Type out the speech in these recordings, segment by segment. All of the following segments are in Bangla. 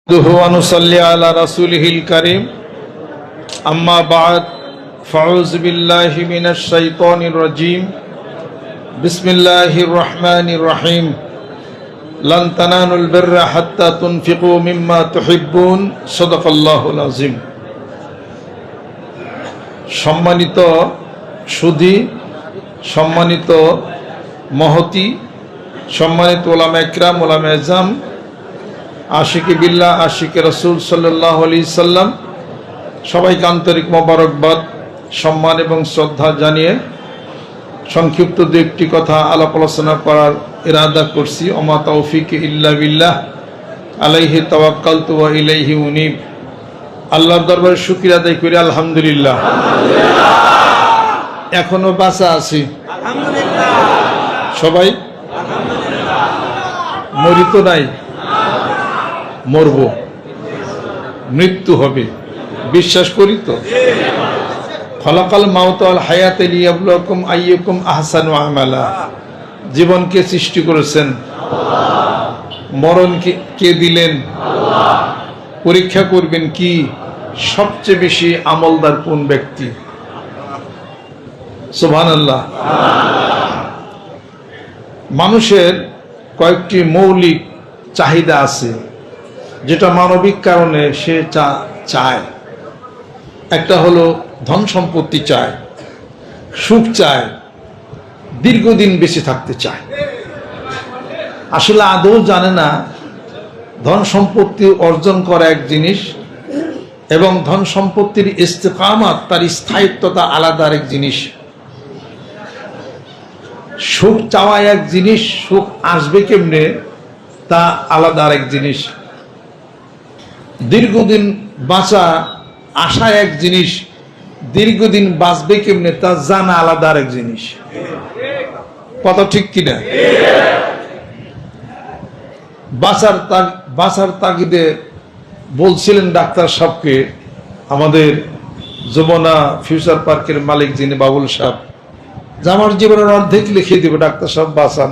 ونصلي على رسوله الكريم أما بعد فأعوذ بالله من الشيطان الرجيم بسم الله الرحمن الرحيم لن تنالوا البر حتى تنفقوا مما تحبون صدق الله العظيم সম্মানিত সুধী, সম্মানিত মহতি, সম্মানিত ওলামা ইকরাম, ওলামা এজাম, আশিকি বিল্লাহ, আশিকি রসুল সাল্লাল্লাহু আলাইহি সাল্লাম, সবাইকে আন্তরিক মোবারকবাদ, সম্মান এবং শ্রদ্ধা জানিয়ে সংক্ষিপ্ত দু একটি কথা আলাপ আলোচনা করার ইরাদা করছি। ওমা তৌফিক ইল্লা বিল্লাহ, আলাইহি তাওয়াক্কালতু ওয়া ইলাইহি উনীব। আল্লাহর দরবারে শুকরিয়া আদায় করি, আলহামদুলিল্লাহ। এখনো বাঁচা আছি, আলহামদুলিল্লাহ। সবাই মরিত নাই, মরব, মৃত্যু হবে, বিশ্বাস করি তো। খলাকাল মাউত ওয়াল হায়াত লিয়াবলুয়াকুম আইয়ুকুম আহসানু আমালা। জীবনকে সৃষ্টি করেছেন আল্লাহ, মরণ কে দিলেন আল্লাহ, পরীক্ষা করবেন কি সবচেয়ে বেশি আমলদার কোন ব্যক্তি। সুবহানাল্লাহ। মানুষের কয়েকটি মৌলিক চাহিদা আছে যেটা মানবিক কারণে সে চায়। একটা হলো ধন সম্পত্তি চায়, সুখ চায়, দীর্ঘদিন বেঁচে থাকতে চায়। আসলে আদৌ জানে না ধন সম্পত্তি অর্জন করা এক জিনিস এবং ধন সম্পত্তির ইস্তেকামাত, তার স্থায়িত্বতা আলাদা আরেক জিনিস। সুখ চাওয়া এক জিনিস, সুখ আসবে কেমনে তা আলাদা আরেক জিনিস। দীর্ঘদিন বাঁচা আশা এক জিনিস, দীর্ঘদিন বাঁচবে কেমনে তা জানা আলাদা আরেক জিনিস। কথা ঠিক কিনা? বাঁচার তাগিদে বলছিলেন ডাক্তার সাহেবকে, আমাদের যমুনা ফিউচার পার্কের মালিক যিনি বাবুল সাহেব, যে আমার জীবনের অর্ধেক লিখে দেবে ডাক্তার সাহেব, বাঁচান।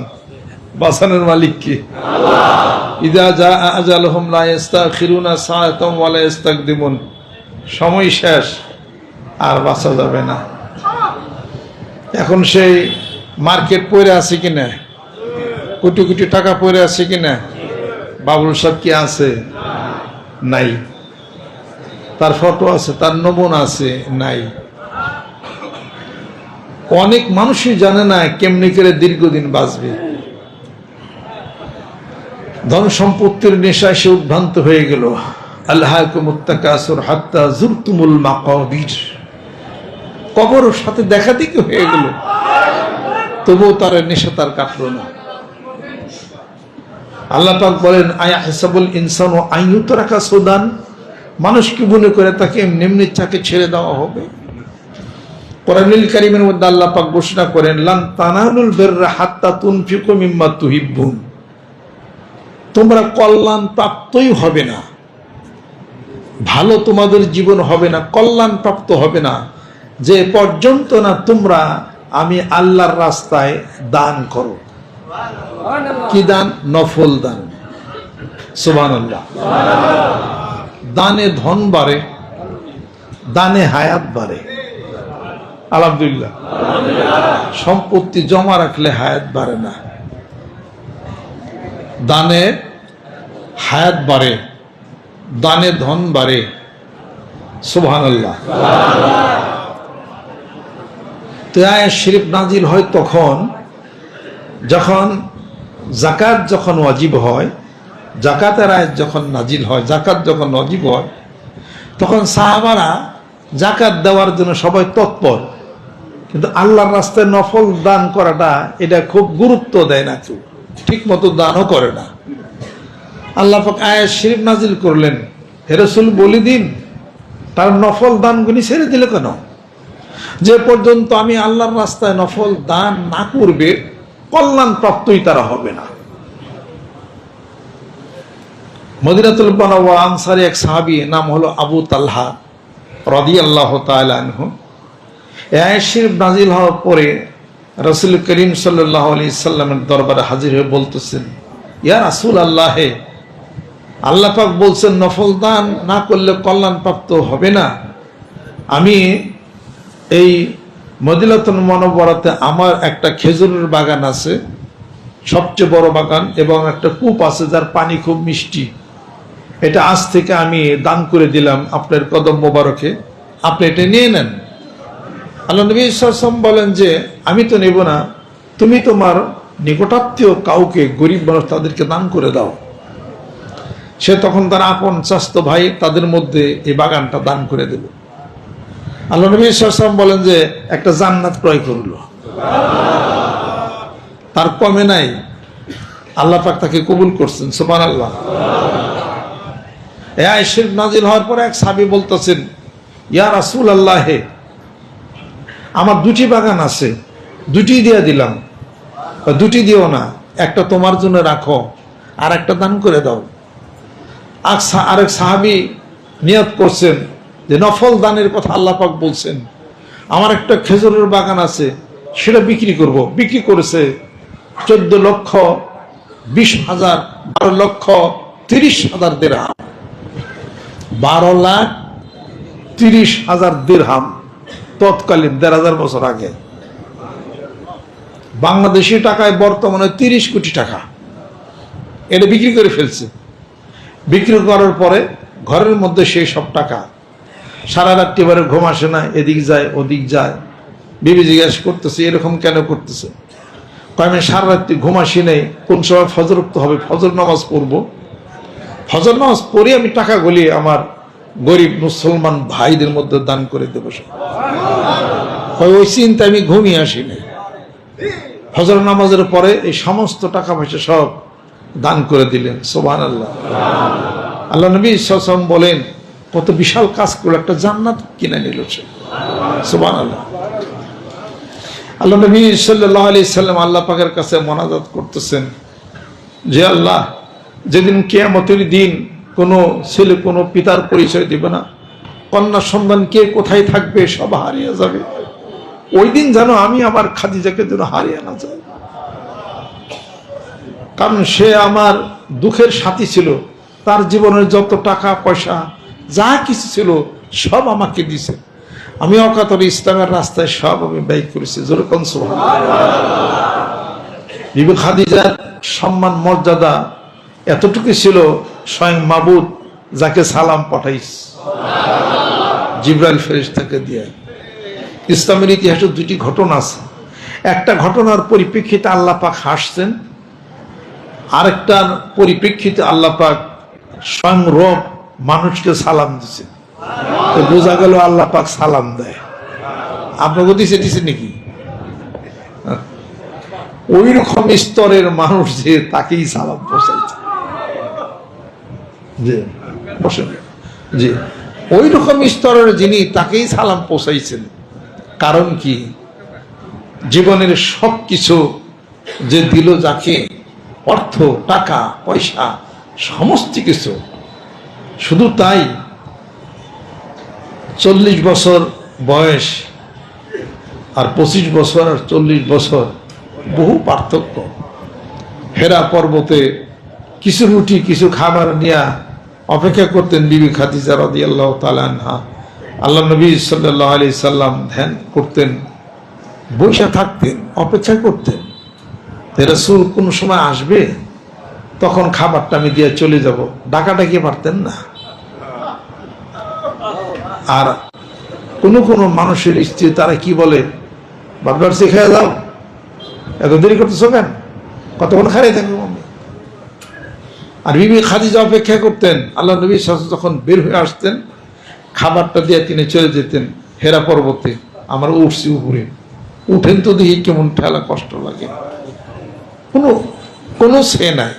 বাঁচানোর মালিক কি? আল্লাহ। ইযা জা আজালুহুম লা ইস্তাখিরুনা সাআতাম ওয়া লা ইস্তাকদিমুন। সময় শেষ, আর বাঁচা যাবে না। এখন সেই মার্কেট পড়ে আছে কিনা, কোটি কোটি টাকা পড়ে আছে কিনা, বাবুল সাহেব কি আছে? নাই। তার ফটো আছে, তার নমুনা আছে? নাই। অনেক মানুষই জানে না কেমনি করে দীর্ঘদিন বাঁচবে। ধন সম্পত্তির নেশায় সে উদ্ভ্রান্ত হয়ে গেল। আল্লাহকুমুত তাকাসুর হাত্তা যুরতুমুল মাকাবির। কবরের সাথে দেখা দেখি হয়ে গেল, তবুও তার নেশা তার কাটলো না। আল্লাহ পাক বলেন, আয়া হিসাবুল ইনসানু আইয়ুতরাকা সুদান। মানুষ কি মনে করে তাকে এমনি চাকে ছেড়ে দেওয়া হবে? কোরআনুল কারীমের মধ্যে আল্লাহ পাক ঘোষণা করেন, লান তানালুল বিররা হাত্তা তুনফিকু মিম্মা তুহিব্বুন। তোমরা কল্যাণ প্রাপ্তই হবে না, ভালো তোমাদের জীবন হবে না, কল্যাণ প্রাপ্ত হবে না যে পর্যন্ত না তোমরা আমি আল্লাহর রাস্তায় দান করো। কি দান? নফল দান। সুবহানাল্লাহ। দানে ধন বাড়ে, দানে হায়াত বাড়ে। আলহামদুলিল্লাহ। সম্পত্তি জমা রাখলে হায়াত বাড়ে না, দানে হায়াত বাড়ে, দানে ধন বাড়ে। সুবহানাল্লাহ। তো আয়াত শরীফ নাজিল হয় তখন যখন যাকাত যখন ওয়াজিব হয়, যাকাতের আয়াত যখন নাজিল হয়, যাকাত যখন ওয়াজিব হয়, তখন সাহাবারা যাকাত দেওয়ার জন্য সবাই তৎপর। কিন্তু আল্লাহর রাস্তায় নফল দান করাটা এটা খুব গুরুত্ব দেয় না, কেউ ঠিক মতো দানও করে না। আল্লাহ পাক আয়াত শরীফ নাজিল করলেন, হে রাসূল বলে দিন তার নফল দানগুলি ছেড়ে দিল কেন? যে পর্যন্ত আমি আল্লাহর রাস্তায় নফল দান না করবে কল্যাণ প্রাপ্তই তারা হবে না। মদিনাতুল মুনাওয়ারা আনসারী এক সাহাবী, নাম হলো আবু তালহা রাদিয়াল্লাহু তাআলা আনহু। আয়াত শরীফ নাজিল হওয়ার পরে রাসূল করিম সাল্লাল্লাহু আলাইহি সাল্লামের দরবারে হাজির হয়ে বলতেছেন, ইয়া রাসূলুল্লাহ, আল্লাহ পাক বলছেন নফল দান না করলে কল্যাণ প্রাপ্ত হবে না। আমি এই মদিনাতুল মুনাওয়ারাতে আমার একটা খেজুরের বাগান আছে, সবচেয়ে বড় বাগান, এবং একটা কূপ আছে যার পানি খুব মিষ্টি। এটা আজ থেকে আমি দান করে দিলাম আপনার কদম মোবারকে, আপনি এটা নিয়ে নেন। আল্লাহ নবী সাল্লাল্লাহু আলাইহি ওয়াসাল্লাম বলেন যে আমি তো নেব না, তুমি তোমার নিকটাত্মীয় কাউকে, গরিব মানুষ, তাদেরকে দান করে দাও। সে তখন তার আপন চাচাতো ভাই, তাদের মধ্যে এই বাগানটা দান করে দেব। আল্লাহ নবী সাল্লাল্লাহু আলাইহি ওয়াসাল্লাম বলেন যে একটা জান্নাত ক্রয় করলো, তার কমে নাই, আল্লাহ পাক তাকে কবুল করছেন। সুবহানাল্লাহ। এই আয়াত শরীফ নাজিল হওয়ার পরে এক সাহাবী বলতেছেন, ইয়া রাসূলুল্লাহ, আমার দুটি বাগান আছে, দুটি দিয়ে দিলাম। দুটি দিও না, একটা তোমার জন্য রাখো, আর একটা দান করে দাও। আরেক সাহাবী নিয়ত করছেন যে নফল দানের কথা আল্লাহ পাক বলছেন, আমার একটা খেজুরের বাগান আছে, সেটা বিক্রি করব। বিক্রি করেছে 14,20,000, 12,30,000 দিরহাম, 12,30,000 দিরহাম, তৎকালীন 1,500 বছর আগে। বাংলাদেশি টাকায় বর্তমানে 30 কোটি টাকা। এটা বিক্রি করে ফেলছে। বিক্রি করার পরে ঘরের মধ্যে সেই সব টাকা, সারা রাত্রি এবারে ঘুম আসে না, এদিক যায় ওদিক যায়। বিবি জিজ্ঞাসা করতেছে এরকম কেন করতেছে? আমি সারা রাত্রি ঘুম আসি নেই, কোন সময় ফজর উঠতে হবে, ফজর নামাজ পড়বো, ফজর নামাজ পড়ে আমি টাকা গলিয়ে আমার গরিব মুসলমান ভাইদের মধ্যে দান করে দেবো। ওই চিন্তা আমি ঘুমিয়ে আসি নাই। ফজর নামাজের পরে এই সমস্ত টাকা পয়সা সব দান করে দিলেন। সুবহানাল্লাহ। আল্লাহ নবী সাল্লাল্লাহু আলাইহি ওয়াসাল্লাম বলেন কত বিশাল কাজ করলো, একটা জান্নাত কিনে নিল সে। সুবহানাল্লাহ। আল্লাহ নবী সাল্লাল্লাহু আলাইহি সাল্লাম আল্লাহ পাকের কাছে মোনাজাত করতেছেন যে আল্লাহ, যেদিন কিয়ামতের দিন কোনো ছেলে কোনো পিতার পরিচয় দিবে না, কন্যা সন্তান কে কোথায় থাকবে, সব হারিয়ে যাবে, ওই দিন যেন আমি আমার খাদিজাকে যেন হারিয়ে না যায়। কারণ সে আমার দুঃখের সাথী ছিল, তার জীবনের যত টাকা পয়সা যা কিছু ছিল সব আমাকে দিছে, আমি অকাতরে ইসলামের রাস্তায় সব আমি ব্যয় করেছি। যেরকম বিবি খাদিজার সম্মান মর্যাদা এতটুকু ছিল, স্বয়ং মাবুদ যাকে সালাম পাঠাইস জিবরাইল ফেরেশতাকে দিয়ে। ইসলামের ইতিহাসে দুটি ঘটনা আছে। একটা ঘটনার পরিপ্রেক্ষিতে আল্লাহ পাক হাসছেন, আরেকটার পরিপ্রেক্ষিতে আল্লাহ পাক স্বয়ং রব মানুষকে সালাম দিছে। তো বোঝা গেল আল্লাহ পাক সালাম দেয়। আপনাকে দিছে নাকি? ওই রকম স্তরের মানুষ যে তাকেই সালাম পৌঁছাইছে। জি, ওই রকম স্তরের যিনি তাকেই সালাম পৌঁছাইছেন। কারণ কি? জীবনের সব কিছু যে দিল যাকে, অর্থ টাকা পয়সা সমস্ত কিছু, শুধু তাই 40 বছর বয়স আর 25 বছর আর 40 বছর বহু পার্থক্য। হেরা পর্বতে কিছু রুটি কিছু খাবার নিয়ে অপেক্ষা করতেন বিবি খাদিজা রাদিয়াল্লাহু তাআলা আনহা। আল্লাহ নবী সাল্লাল্লাহু আলাইহি সাল্লাম ধ্যান করতেন, বসে থাকতেন, অপেক্ষা করতেন রাসূল কোন সময় আসবে, তখন খাবারটা আমি দিয়ে চলে যাব। ডাকাডাকি পারতেন না। আর কোন মানুষের স্ত্রী তারা কি বলে, বারবার শিখাই দাও, এত দেরি করতেছো কেন, কতক্ষণ খাইয়ে থাকবো আমি। আর বিবি খাদিজা অপেক্ষা করতেন। আল্লাহ নবী সাল্লাল্লাহু যখন বের হয়ে আসতেন, খাবারটা দিয়ে তিনি চলে যেতেন হেরা পর্বতে। আমরা উঠছি উপরে, উঠেন তো দেখি কেমন ঠেলা, কষ্ট লাগে, কোনো সে নাই।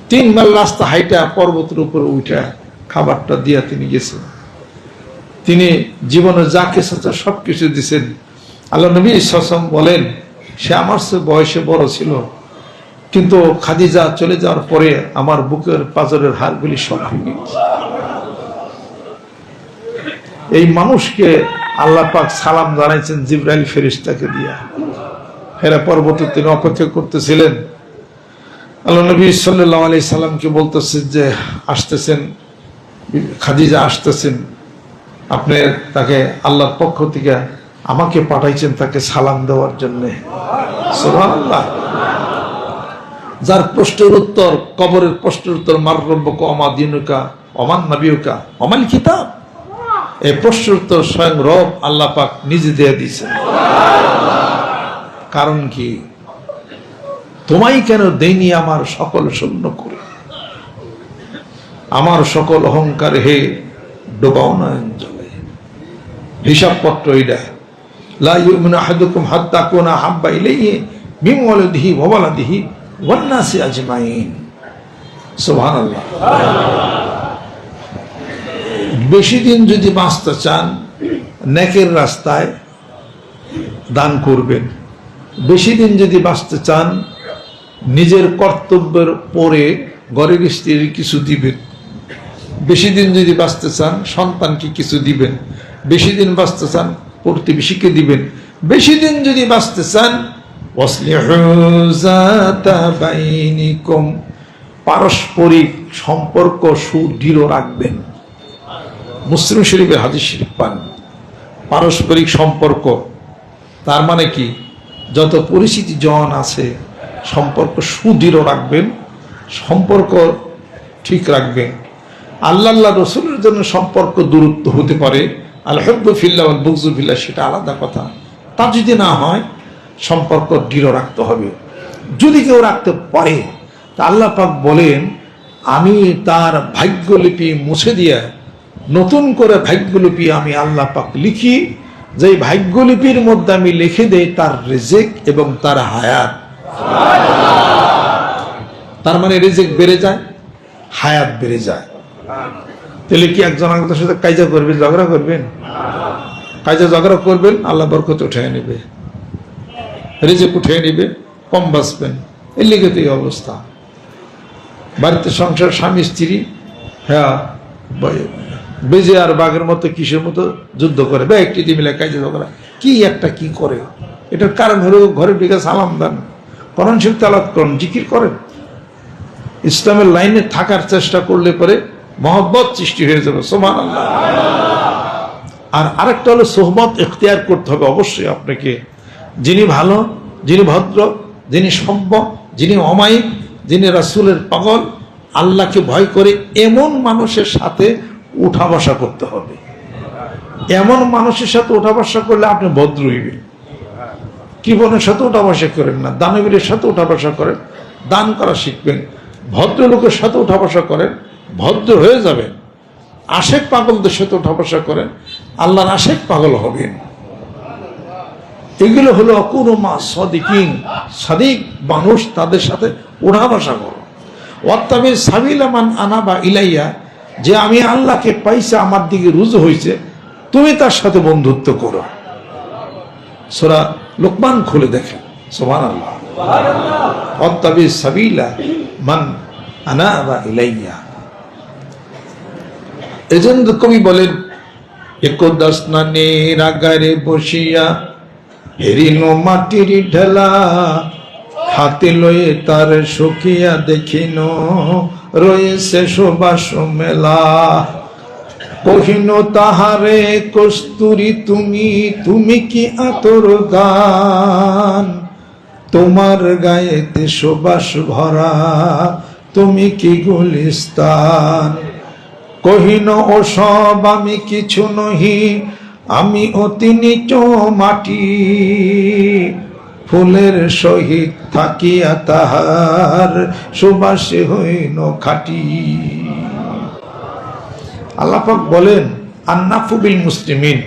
3 মাইল রাস্তা হাইটা পর্বতের উপরে উঠা খাবারটা দিয়া তিনি গেছেন। তিনি জীবনে যা কিছু সবকিছু দিচ্ছেন। আল্লাহ নবী সাল্লাল্লাহু আলাইহি ওয়াসাল্লাম বলেন, সে আমার চেয়ে বয়সে বড় ছিল, কিন্তু খাদিজা চলে যাওয়ার পরে আমার বুকের পাঁজরের হাড়গুলি সব ভেঙে গেছে। এই মানুষকে আল্লাহ পাক সালাম জানাইছেন জিবরাইল ফেরেশতাকে দিয়া। হেরা পর্বতে তিনি অপেক্ষা করতেছিলেন। আল্লাহ নবী সাল্লাল্লাহু আলাইহি সাল্লামকে বলতেছে যে আসতেছেন, খাদিজা আসতেছেন, আপনি তাকে আল্লাহর পক্ষ থেকে আমাকে পাঠাইছেন তাকে সালাম দেওয়ার জন্য। সুবহানাল্লাহ। যার প্রশ্নের উত্তর, কবরের প্রশ্নের উত্তর, মার রব্বুকা ওমা দীনুকা ওমান নবিয়ুকা ওমাল কিতাব, এই প্রশ্নের উত্তর স্বয়ং রব আল্লাহ পাক নিজে দিয়ে দিয়েছেন। কারণ কি? তোমায় কেন দেইনি আমার সকল শূন্য করে, আমার সকল অহংকার হে ডোবাও না জলে। হিসাবপত্র এটা, লা ইউমিনু আহাদুকুম হাত্তা কুনা হাব্বা ইলাইহি মিন ওয়ালিদিহি ওয়া ওয়ালাদিহি ওয়ান নাসি আজমাইন। সুবহানাল্লাহ। বেশি দিন যদি বাঁচতে চান নেকের রাস্তায় দান করবেন, বেশি দিন যদি বাঁচতে চান নিজের কর্তব্যের পরে ঘরের স্ত্রীর কিছু দিবেন, বেশি দিন যদি বাঁচতে চান সন্তানকে কিছু দিবেন, বেশি দিন বাঁচতে চান প্রতিবেশীকে দিবেন, বেশি দিন যদি বাঁচতে চান ওয়াসলিহু যাতা বাইনিকুম, পারস্পরিক সম্পর্ক সুদৃঢ় রাখবেন। মুসলিম শরীফের হাদিস শরীফ পান। পারস্পরিক সম্পর্ক তার মানে কি? যত পরিচিতি জন আছে সম্পর্ক সুদৃঢ় রাখবেন, সম্পর্ক ঠিক রাখবেন। আল্লাহ রসুলের জন্য সম্পর্ক দূরত্ব হতে পারে, আল হুব্বু ফিল্লাহ ওয়াল বুগযু ফিল্লাহ, সেটা আলাদা কথা। তা যদি না হয় সম্পর্ক দৃঢ় রাখতে হবে। যদি কেউ রাখতে পারে তা আল্লাহ পাক বলেন আমি তার ভাগ্যলিপি মুছে দিয়ে নতুন করে ভাগ্যলিপি আমি আল্লাহ পাক লিখি, যে ভাগ্যলিপির মধ্যে আমি লিখে দেই তার রিজিক এবং তার হায়াত। তার মানে রিজিক বেড়ে যায়, হায়াত বেড়ে যায়। তাহলে কি একজন আরেকজনের সাথে কাইজা করবেন, ঝগড়া করবেন? কাইজা ঝগড়া করবেন, আল্লাহ বরকত উঠিয়ে নেবে, রিজিক উঠিয়ে নেবে, কম বাঁচবেন। এর লিগে তো এই অবস্থা। বাড়িতে সংসার স্বামী স্ত্রী, হ্যাঁ বেজে আর বাঘের মতো কিসের মতো যুদ্ধ করে, বা একটি মিলে কাজে ঝগড়া, কি একটা কি করে। এটার কারণ হলো ঘরের দিকে সালাম দেন, কোরআন শরীফ তেলাওয়াত করেন, জিকির করেন। ইসলামের লাইনে থাকার চেষ্টা করলে পরে মহব্বত সৃষ্টি হয়ে যাবে। সুবহানাল্লাহ। আর আরেকটা হলো সোহবত ইখতিয়ার করতে হবে অবশ্যই আপনাকে। যিনি ভালো, যিনি ভদ্র, যিনি সভ্য, যিনি অমায়িক, যিনি রাসূলের পাগল, আল্লাহকে ভয় করে এমন মানুষের সাথে উঠা বসা করতে হবে। এমন মানুষের সাথে উঠা বসা করলে আপনি ভদ্র হইবেন। কৃপণের সাথে উঠা বসা করেন না, দানবীরের সাথে উঠা বসা করেন, দান করা শিখবেন। ভদ্র লোকের সাথে উঠা বসা করেন, ভদ্র হয়ে যাবেন। আশেক পাগলদের সাথে উঠা বসা করেন, আল্লাহর আশেক পাগল হবেন। এগুলো হলো অকুরমা সাদিকিন, সাদিক মানুষ, তাদের সাথে উঠা বসা করো। ওয়াত্তাবি সাবিলা মান আনাবা ইলাইয়া, যে আমি আল্লাহকে পাইছে, আমার দিকে রুজু হয়েছে, তুমি তার সাথে বন্ধুত্ব করো। সূরা লোকমান খুলে দেখেন। সুবহানাল্লাহ। ওয়াত্তাবি সাবিলা মান আনাবা ইলাইয়া। এজন্য কবি বলেন একদা স্নানের আগারে বসিয়া হেরিল মাটির ঢেলা, হাতে লয়ে তার সখিয়া দেখিন রয়েছে সুবাস মেলা। কহিন তাহারে কস্তুরী তুমি, তুমি কি আতর গান, তোমার গায়েতে সুবাস ভরা, তুমি কি গুলিস্তান। কহিন ও সব আমি কিছু নহি, আমি অতি নিচ মাটি, ফুলের সহিত থাকিয়া তাহার সুবাসে হইন খাটি। আল্লাহ পাক বলেন আন্নাফু বিল মুসলিমিন,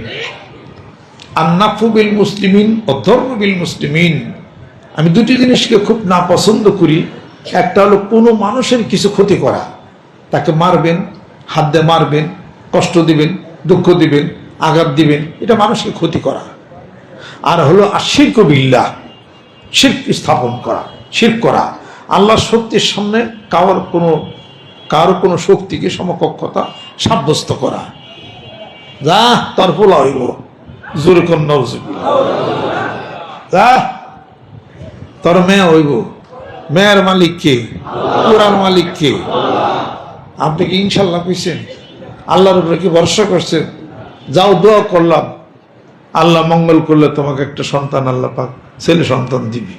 আন্নাফু বিল মুসলিমিন ও ধর্ম বিল মুসলিমিন। আমি দুটি জিনিসকে খুব না পছন্দ করি। একটা হলো কোনো মানুষের কিছু ক্ষতি করা, তাকে মারবেন, হাত দিয়ে মারবেন, কষ্ট দিবেন, দুঃখ দিবেন, আঘাত দিবেন, এটা মানুষকে ক্ষতি করা। আর হলো আশিরক বিল্লাহ, শিরক স্থাপন করা, শিরক করা, আল্লাহর শক্তির সামনে কারো কোনো শক্তিকে সমকক্ষতা সাব্যস্ত করা। যা তোর পোলা হইব, জোরে কোন নওজুবিল্লাহ, যা তোর মেয়ে হইব, মেয়ের মালিক কে? পুরার মালিক কে? আপনি কি ইনশাল্লাহ কইছেন? আল্লাহর উপরে কি ভরসা করছেন? যাও দোয়া করলাম, আল্লাহ মঙ্গল করলে তোমাকে একটা সন্তান আল্লাহ পাক ছেলে সন্তান দিবি।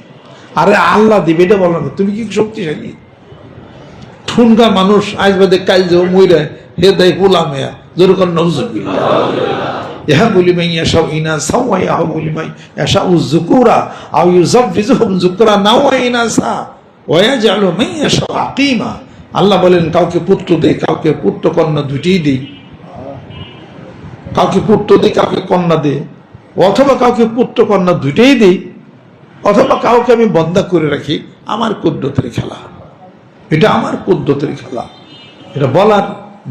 আরে আল্লাহ দিবে এটা বলো না, তুমি কি শক্তিশালী? ঠুনকা মানুষ আজ বাদে কাল যে মইরা হে দেয় গোলাম হেয়া যেরকম নজরুল্লাহ ইহা বলি মাই ইয়াশাউ ইনাসা ওয়া ইয়াহু বলি মাই ইয়াশাউ যুকুরা আও ইউযাফিজুহুম যুকরা নাও ইনাসা ওয়া ইয়াজআলু মাই ইয়াশাউ আকিমা। আল্লাহ বলেন কাউকে পুত্র দেই, কাউকে পুত্র কন্যা দুটিই দেই, কাউকে পুত্র দেই, কাউকে কন্যা দেই, অথবা কাউকে পুত্র কন্যা দুইটাই দেই, অথবা কাউকে আমি বন্দা করে রাখি। আমার কুদরতের খেলা, এটা আমার কুদরতের খেলা, এটা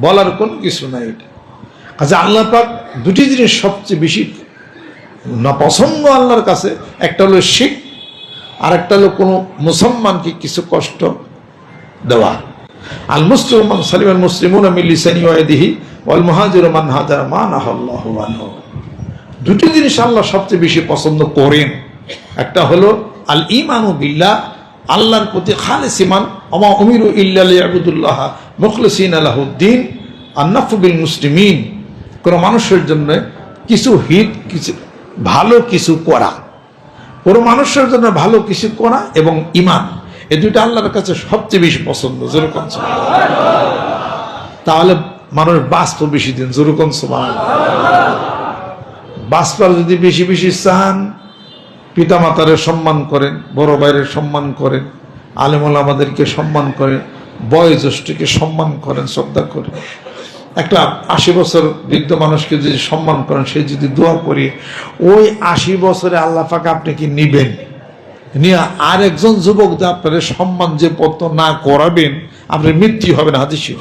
বলার কোনো কিছু নাই। এটা আচ্ছা, আল্লাহ পাক দুটি জিনিস সবচেয়ে বেশি না পছন্দ আল্লাহর কাছে, একটা হলো শিরক, আর একটা হলো কোনো মুসলমানকে কিছু কষ্ট দেওয়া। আল মুসলিম মান সালিমাল মুসলিমুনা মিন লিসানি ওয়া ইয়াদিহি ওয়াল মুহাজিরু মান হাজারা মা নাহাল্লাহু আনহু। দুটি জিনিস আল্লাহ সবচেয়ে বেশি পছন্দ করেন। একটা হলো আল ঈমানু বিল্লাহ, আল্লাহর প্রতি খালিস ঈমান, ওয়া উমিরু ইল্লা লিয়াবুদুল্লাহ মুখলিসিনা লাহুদ্দিন, আন-নাফু বিল মুসলিমিন, কোন মানুষের জন্য কিছু কিছু ভালো কিছু করা, কোন মানুষের জন্য ভালো কিছু করা এবং ঈমান, এই দুইটা আল্লাহর কাছে সবচেয়ে বেশি পছন্দ। যেরকম তাহলে মানুষ বাঁচত বেশি দিন। যেরকম বাঁচবার যদি বেশি বেশি চান, পিতা মাতারের সম্মান করেন, বড় ভাইয়ের সম্মান করেন, আলেম ওলামাদেরকে সম্মান করেন, বয়োজ্যেষ্ঠকে সম্মান করেন, শ্রদ্ধা করেন। একটা 80 বছর বৃদ্ধ মানুষকে যদি সম্মান করেন, সে যদি দোয়া করি, ওই 80 বছরে আল্লাহ পাক আপনি কি নিবেন, নিয়ে আরেকজন যুবক যে আপনার সম্মান যে পত্র না করাবেন, আপনার মৃত্যু হবে না। হাদিস শরীফ।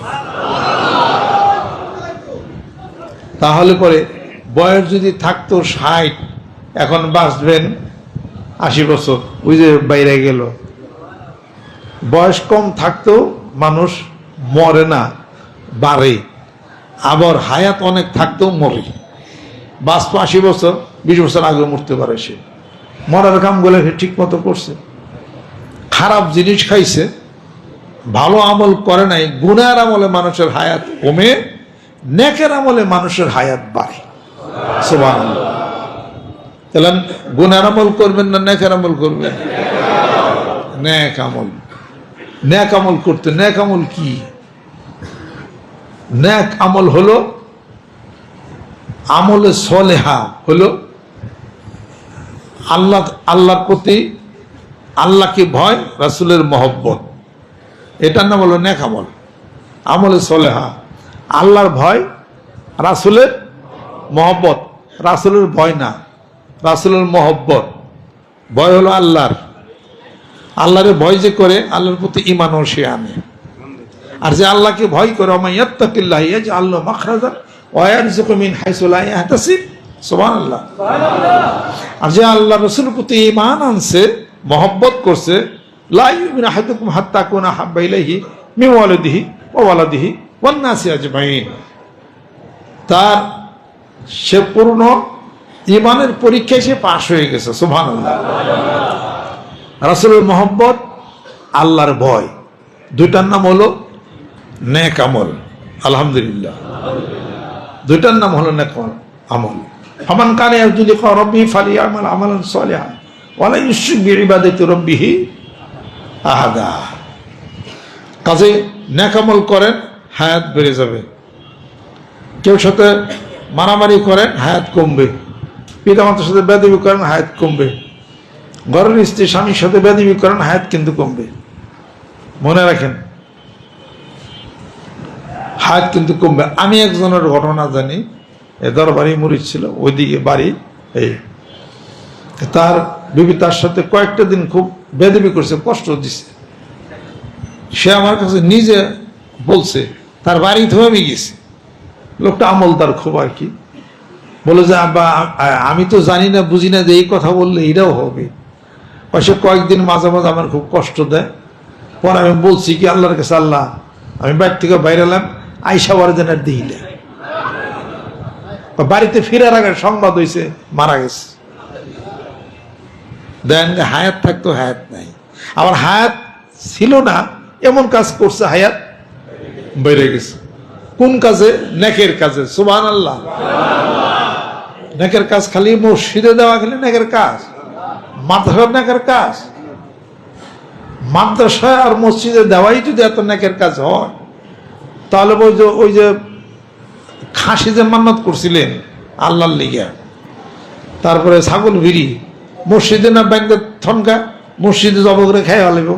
তাহলে পরে বয়স যদি থাকতো 60, এখন বাঁচবেন 80 বছর, ওই যে বাইরে গেল। বয়স কম থাকতেও মানুষ মরে না, বাড়ে। আবার হায়াত অনেক থাকতেও মরে। বাঁচতো 80 বছর, 20 বছর আগে মরতে পারে। সে মরার কামগুলো ঠিক মতো করছে, খারাপ জিনিস খাইছে, ভালো আমল করে নাই। গুনার আমলে মানুষের হায়াত কমে, নেকের আমলে মানুষের হায়াত বাড়ে। সুবহানাল্লাহ। তাহলে গুনার আমল করবেন না নেকের আমল করবেন? নেক আমল। নেক আমল করতে, নেক আমল কি? নেক আমল হলো আমলে সলেহা, হলো আল্লাহর প্রতি, আল্লাহকে ভয়, রাসূলের মহব্বত, এটার নাম হলো নেক আমল। আমলে সলেহা, আল্লাহর ভয়, রাসূলের মহব্বত। রাসূলের ভয় না, রাসূলের মহব্বত। ভয় হলো আল্লাহর। আল্লাহরে ভয় যে করে, আল্লাহর প্রতি ঈমানও সে আনে। আর যে আল্লাহকে ভয় করে, ওয়া মান ইয়াত্তাকিল্লাহ ইয়াজআল লাহু মাখরাজান ওয়া ইয়ারযুকহু মিন হাইসু লা ইয়াহতাসিব। সুবহানাল্লাহ। আর যে আল্লাহ রাসূলের প্রতি ঈমান আনছে, মহব্বত করছে, লা ইউমিনু আহাদুকুম হাত্তা আকুনা হাব্বা ইলাইহি মিন ওয়ালিদিহি ওয়া ওয়ালাদিহি ওয়ান নাসি আজমাইন, তার সে পূর্ণ ঈমানের পরীক্ষায় সে পাশ হয়ে গেছে। সুবহানাল্লাহ। রাসূলের মহব্বত, আল্লাহর ভয়, দুইটার নাম হলো নেক আমল। আলহামদুলিল্লাহ। দুইটার নাম হলো নেক আমল। ফামান কানা ইয়ারজু লিকা রাব্বিহি ফালিয়ামাল আমালান সালিহান ওয়া লা ইউশরিক বিইবাদাতি রাব্বিহি আহাদা। কাজে নেক আমল করেন, হায়াত বেড়ে যাবে। কেউ সাথে মারামারি করেন, হায়াত কমবে। পিতামাতার সাথে বেয়াদবি করেন, হায়াত কমবে। ঘরের স্ত্রী স্বামীর সাথে বেয়াদবি করেন, হায়াত কিন্তু কমবে। মনে রাখেন, হায়াত কিন্তু কমবে। আমি একজনের ঘটনা জানি, দরবারি মুরিদ ছিল, ওইদিকে বাড়ি। এই তার বিবি তার সাথে কয়েকটা দিন খুব বেয়াদবি করছে, কষ্ট দিছে। সে আমার কাছে নিজে বলছে, তার বাড়িতে আমি গেছি। লোকটা আমলদার খুব আর কি। বলে যে আব্বা, আমি তো জানি না, বুঝি না যে এই কথা বললে এটাও হবে। সে কয়েকদিন মাঝে মাঝে আমার খুব কষ্ট দেয়। পরে আমি বলছি কি আল্লাহর কাছে, আল্লাহ আমি বাড়ি থেকে বাইরে এলাম, আইসা ওয়ার যেন আর দিই না। বাড়িতে ফিরার আগে সংবাদ হয়েছে মারা গেছে। দেন হায়াত থাকতো, হায়াত নাই। আবার হায়াত ছিল না এমন কাজ করছে, হায়াত বেড়ে গেছে। কোন কাজে? নেকের কাজে। সুবহানাল্লাহ। নেকের কাজ খালি মসজিদে দেওয়া খালি নেকের কাজ, মাদ্রাসার নেকের কাজ। মাদ্রাসায় আর মসজিদে দেওয়াই যদি এত নেকের কাজ হয়, তাহলে ওই যে খাসি যে মান্নত করছিলেন আল্লাহর লিগা, তারপরে ছাগল ভিড়ি মসজিদে না ব্যাংকে থনকা, মসজিদে জব করে খেয়ে ফেলাইব,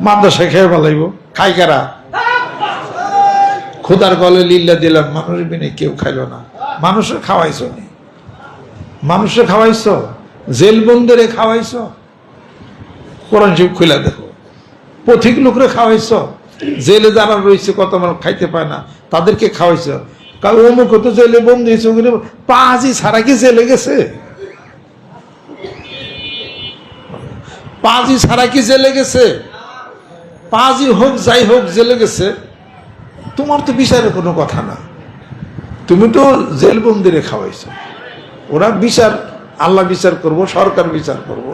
মাদ্রাসায় খেয়ে ফেলাইব। খাই কারা? খোদার গলে লিল্লা দিলাম, মানুষ বিনে কেউ খাইল না। মানুষের খাওয়াইছ নি? মানুষের খাওয়াইছ? জেল বন্দরে খাওয়াইছ? কোরআন শরীফ খুলে দেখো। পথিক লোকরে খাওয়াইছ? জেলে যারা রয়েছে কত মানুষ খাইতে পায় না, তাদেরকে খাওয়াইছ। অমুক তো জেলে বন্দি হয়েছে, পাঁচই ছাড়া কি জেলে গেছে? পাঁচই ছাড়া কি জেলে গেছে? পাঁচই হোক যাই হোক জেলে গেছে, তোমার তো বিচারের কোনো কথা না। তুমি তো জেল বন্দিরে খাওয়াইছ। ওরা বিচার, আল্লাহ বিচার করব, সরকার বিচার করব।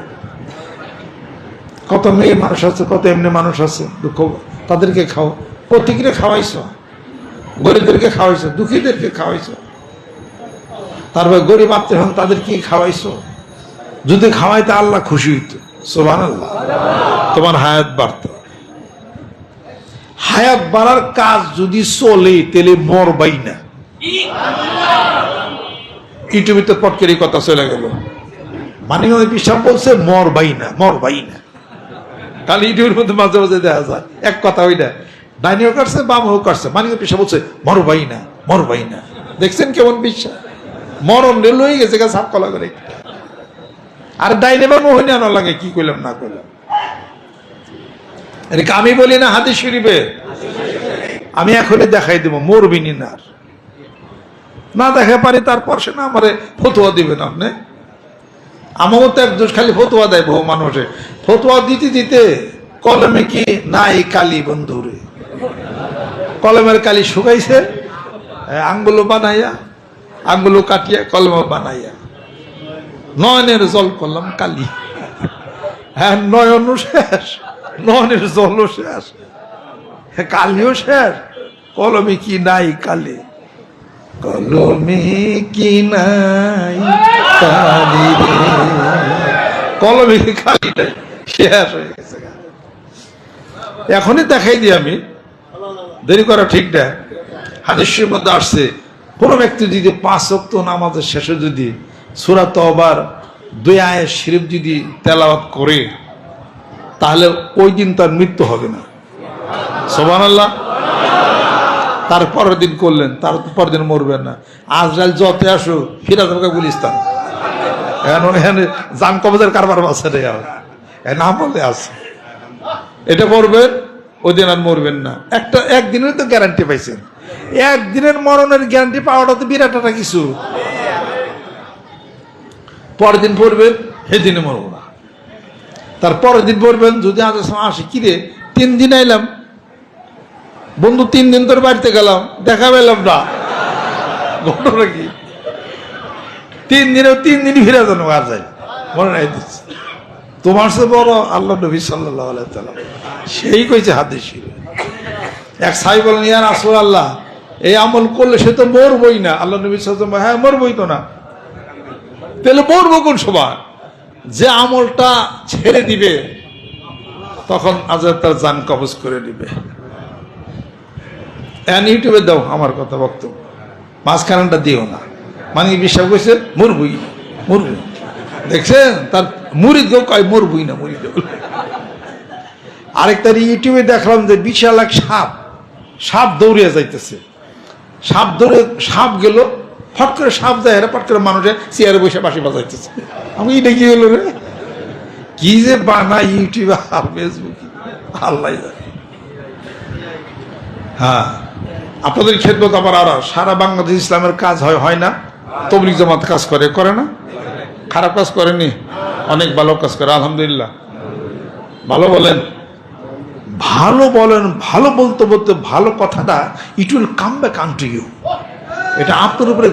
কত মেয়ে মানুষ আছে, কত এমনি মানুষ আছে, দুঃখ, তাদেরকে খাও। প্রত্যেকরে খাওয়াইছ, গরিবদেরকে খাওয়াইছ, দুঃখীদেরকে খাওয়াইছ। তারপর গরিব আত্মীয় হন তাদেরকে খাওয়াইছ। যদি খাওয়াইতে আল্লাহ খুশি হইত, সুবহানাল্লাহ, তোমার হায়াত বাড়ত। হায়াত বাড়ার কাজ যদি চলে তাহলে মরবাই না। ইউটিউবে তো পটকেরি কথা চলে গেল, মানে পিসাব বলছে মরবাই না, মরবাই না। কালি ইউটিউবের মধ্যে মাঝে মাঝে দেখা যায় এক কথা, ওইটা ডাইনিও কাটছে বামও কাটছে, মানে পিসাব বলছে মরবাই না, মরবাই না। দেখছেন কেমন বিশ্বাস? মরণ লই গেছে সাপ কলা করে। আর ডাইনে বামও হইনি আনা লাগে, কি কইলাম না কইলাম। এদিকে আমি বলি না হাদিস শরীফে, আমি এখনই দেখাই দেবো মরবিনি না। না দেখা পারি তারপর সে না আমারে ফতুয়া দিবেন আপনি। আমারও তো একদোষ খালি ফতুয়া দেয় বহু মানুষে। ফতুয়া দিতে দিতে কলমে কি নাই কালি বন্ধুরে, কলমের কালি শুকাইছে, আঙ্গুলো বানাইয়া, আঙ্গুলো কাটিয়া কলম বানাইয়া নয়নের জল করলাম কালি। হ্যাঁ, নয়নও শেষ, নয়নের জলও শেষ, কালিও শেষ, কলমে কি নাই কালি, কলমে কি নাই কালি রে, কলমে কি কালি নাই, শেষ হয়ে গেছে। এখনই দেখাই দিই আমি, দেরি করা ঠিক না। হাদিসের মধ্যে আসছে, কোন ব্যক্তি যদি 5 ওয়াক্ত নামাজের শেষে যদি সূরা তওবার 2 আয়াত শরীফ যদি তেলাওয়াত করে, তাহলে ওই দিন তার মৃত্যু হবে না। সুবহানাল্লাহ। তার পরের দিন করলেন, তার পরের দিন মরবেন না। আজরাইল যত আসো ফিরা যাবে গুলিস্তান, এখানে জান কবজের কারবার আছে রে, না বলে আছে এটা করবেন, ওই দিন আর মরবেন না। একদিনের তো গ্যারান্টি পাইছেন। একদিনের মরণের গ্যারান্টি পাওয়াটা তো বিরাট একটা কিছু। পরের দিন পড়বেন, সেদিনে মরবো না। তার পরের দিন পড়বেন, যদি আজ আসে কিরে 3 দিন আইলাম বন্ধু, 3 দিন তোর বাড়িতে গেলাম, দেখা পেলাম না, ঘটনা কি? 3 দিনেও 3 দিনই ফিরে জানো আর যাই, মনে নাই দিচ্ছে। তোমার সে বড় আল্লাহ নবী সাল্লাল্লাহু আলাইহি ওয়াসাল্লাম সেই কইছে হাদিস। এক সাহাবী বলেন, ইয়া রাসূলুল্লাহ, এই আমল করলে সে তো মরবই না। আল্লাহ নবী সাল্লাল্লাহু আলাইহি ওয়াসাল্লাম, হ্যাঁ মরবই তো না, তাহলে মরবো কোন সময়? যে আমলটা ছেড়ে দিবে তখন আজাদ তার জান কবজ করে দিবে। ইউটিউবে দাও আমার কথা, বক্তব্য মাঝখানটা দিও না। মানে বিশ্বাস করছে মরবই, মরবই। দেখছেন তার মুরিদ কেউ কয় মরবই না, মুরিদ। আরেকটার ইউটিউবে দেখলাম যে বিশাল এক সাপ দৌড়িয়ে যাইতেছে, সাপ গেল, ফট করে সাপ যায়, ফট করে মানুষের চেয়ারে বসে বাঁশি বাজাইতেছে। আমি এটা কি হলো রে, কি যে বানাই ইউটিউবে আর ফেসবুকে, আল্লাহ জানে। হ্যাঁ, আপনাদের খেদমত আবার আর সারা বাংলাদেশ ইসলামের কাজ হয় না? তবলিগ জামাত কাজ করে না? খারাপ কাজ করেনি, অনেক ভালো কাজ করে, আলহামদুলিল্লাহ। ভালো বলেন, ভালো বলেন, ভালো বলতে বলতে ভালো কথাটা it will come back unto you. এটা আপনার উপরে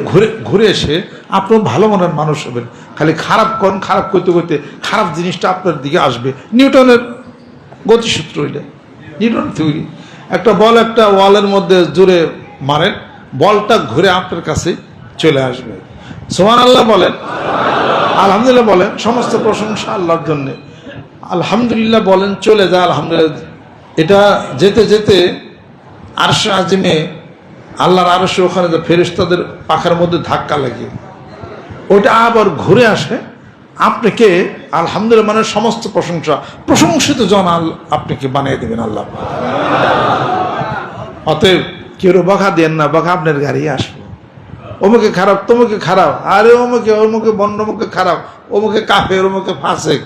ঘুরে এসে আপনার ভালো মনের মানুষ হবেন। খালি খারাপ করেন, খারাপ করতে করতে খারাপ জিনিসটা আপনার দিকে আসবে। নিউটনের গতিসূত্র হইলে নিউটন থিওরি। একটা বল একটা ওয়ালের মধ্যে জোরে মারেন, বলটা ঘুরে আপনার কাছে চলে আসবে। সুবহানাল্লাহ বলেন, আলহামদুলিল্লাহ বলেন, সমস্ত প্রশংসা আল্লাহর জন্য। আলহামদুলিল্লাহ বলেন, চলে যায় আলহামদুলিল্লাহ। এটা যেতে যেতে আরশ আজিমে আল্লাহর আরশে ওখানে যে ফেরেশতাদের পাখার মধ্যে ধাক্কা লাগে, ওইটা আবার ঘুরে আসে আপনাকে আলহামদুলিল্লাহ মানে সমস্ত প্রশংসা, প্রশংসিত জন আপনাকে বানিয়ে দেবেন আল্লাহ। অতএব কেউ বকা দেন না, বকা আপনার গাড়ি আসবে। অমুকে খারাপ, তমুকে খারাপ, আরে অমুকে অমুকে বন্ড, অমুকে খারাপ, অমুকে কাফের, অমুকে ফাসেক,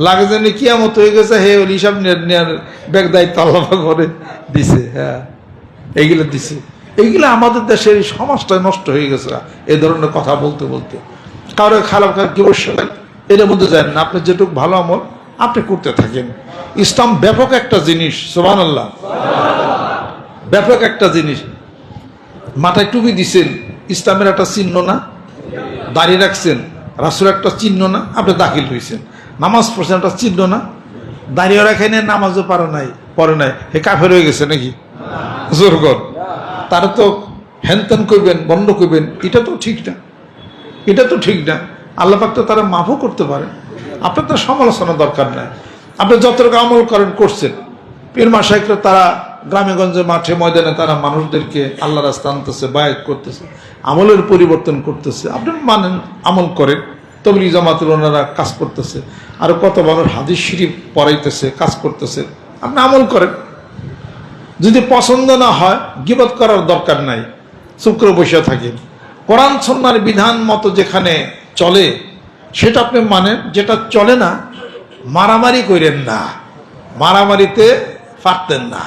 লাগে যেন কিয়ামত হয়ে গেছে। হে ওই হিসাব নেওয়ার ব্যাগ দায়িত্ব আল্লাহ করে দিছে। হ্যাঁ, এইগুলো দিছে। এইগুলো আমাদের দেশের এই সমাজটা নষ্ট হয়ে গেছে এই ধরনের কথা বলতে বলতে। কারো খারাপ কি বসে এর মধ্যে যায় না। আপনি যেটুকু ভালো আমল আপনি করতে থাকেন। ইসলাম ব্যাপক একটা জিনিস, সুবহানাল্লাহ, ব্যাপক একটা জিনিস। মাথায় টুপি দিছেন, ইসলামের একটা চিহ্ন না? দাড়ি রাখছেন, রাসূলের একটা চিহ্ন না? আপনি দাখিল হয়েছেন। নামাজ পড়ছেন, একটা চিহ্ন না? দাড়িও রাখেন, নামাজও পড়ে নাই, হে কাফের হয়ে গেছে নাকি? জোর কর। তারা তো হ্যানত্যান করবেন, বন্ধ করবেন, এটা তো ঠিক না, এটা তো ঠিক না। আল্লাহ পাক তো তারা মাফও করতে পারে। আপনার তো সমালোচনা দরকার নাই। আপনি যতটুকু আমল করেন করছেন। পীর মাশায়েখরা তারা গ্রামে গঞ্জে মাঠে ময়দানে তারা মানুষদেরকে আল্লাহ রাস্তা আনতেছে, বায়াত করতেছে, আমলের পরিবর্তন করতেছে। আপনি মানেন, আমল করেন। তবলিগ জামাতের ওনারা কাজ করতেছে, আর কত মানুষ হাদিস শরীফ পড়াইতেছে, কাজ করতেছে, আপনি আমল করেন। যদি পছন্দ না হয় গীবত করার দরকার নাই, চুপ করে বসে থাকেন। কোরআন সুন্নাহর বিধান মতো যেখানে চলে সেটা আপনি মানেন, যেটা চলে না মারামারি করেন না, মারামারিতে পারতেন না।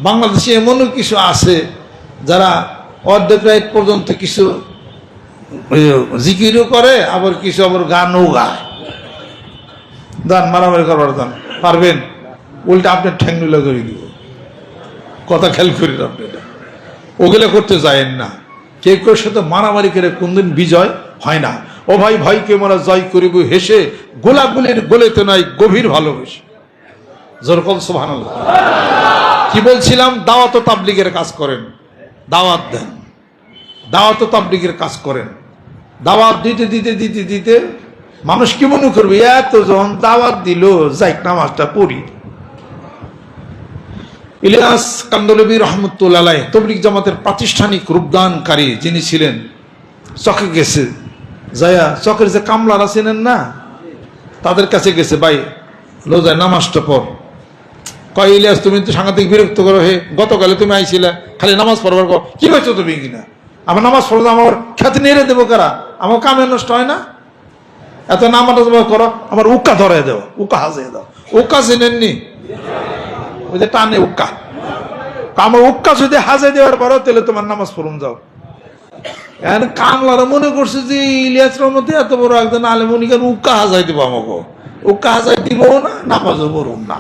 বাংলাদেশে এমনও কিছু আছে যারা অর্ধেক রাত পর্যন্ত কিছু জিকিরও করে, আবার কিছু আবার গানও গায়। দান মারামারি করবার দান পারবেন, উল্টা আপনার ঠ্যাংনুলা করে দিব। কথা খেয়াল করি আপনি, ওগুলো করতে যায়েন না। কেউ কেউ সাথে মারামারি করে কোনদিন বিজয় হয় না। ও ভাই, ভাইকে মোরা জয় করিব হেসে, গোলাগুলির গোলেতে নাই গভীর ভালোবেসে। যেরকম সুবহানাল্লাহ। কি বলছিলাম? দাওয়াত ও তাবলীগের কাজ করেন, দাওয়াত দেন, দাওয়াত ও তাবলীগের কাজ করেন। দাওয়াত দিতে দিতে দিতে দিতে মানুষ কি মনে করবে, এতজন দাওয়াত দিল, যাই নামাজটা পড়ি। ইলিয়াস কান্দলবী রহমতুল্লাহ আলাইহি তবলিগ জামাতের প্রাতিষ্ঠানিক রূপদানকারী যিনি ছিলেন, চকে গেছে, যায়া চকের যে কামলারা ছিলেন না, তাদের কাছে গেছে, ভাই লো যায় নামাজটা পড়। কয়, ইলিয়াস তুমি তো সাংঘাতিক বিরক্ত করো, হে গতকালে তুমি আইছিলে খালি নামাজ পড়বার কর, কি হয়েছো তুমি কিনা? আমার নামাজ পড়লে আমার খ্যাতি নেড়ে দেবো কারা? আমার কামে নষ্ট হয় না? এত নামাজ করো, আমার উক্কা ধরাই দেও, উক্কা হাজিয়ে দাও। উক্কা চিনেননি? ওই যে টানে উক্কা, আমার উক্কা যদি হাজে দেওয়ার পরও তাহলে তোমার নামাজ পড়ুন যাও। কামলারা মনে করছে যে ইলিয়াস রহমতে এত বড় একজন আলেম, উনি কেন উক্কা হাজাই দিব আমাকে? উক্কা হাজাই দিব না, নামাজও পড়ুন না।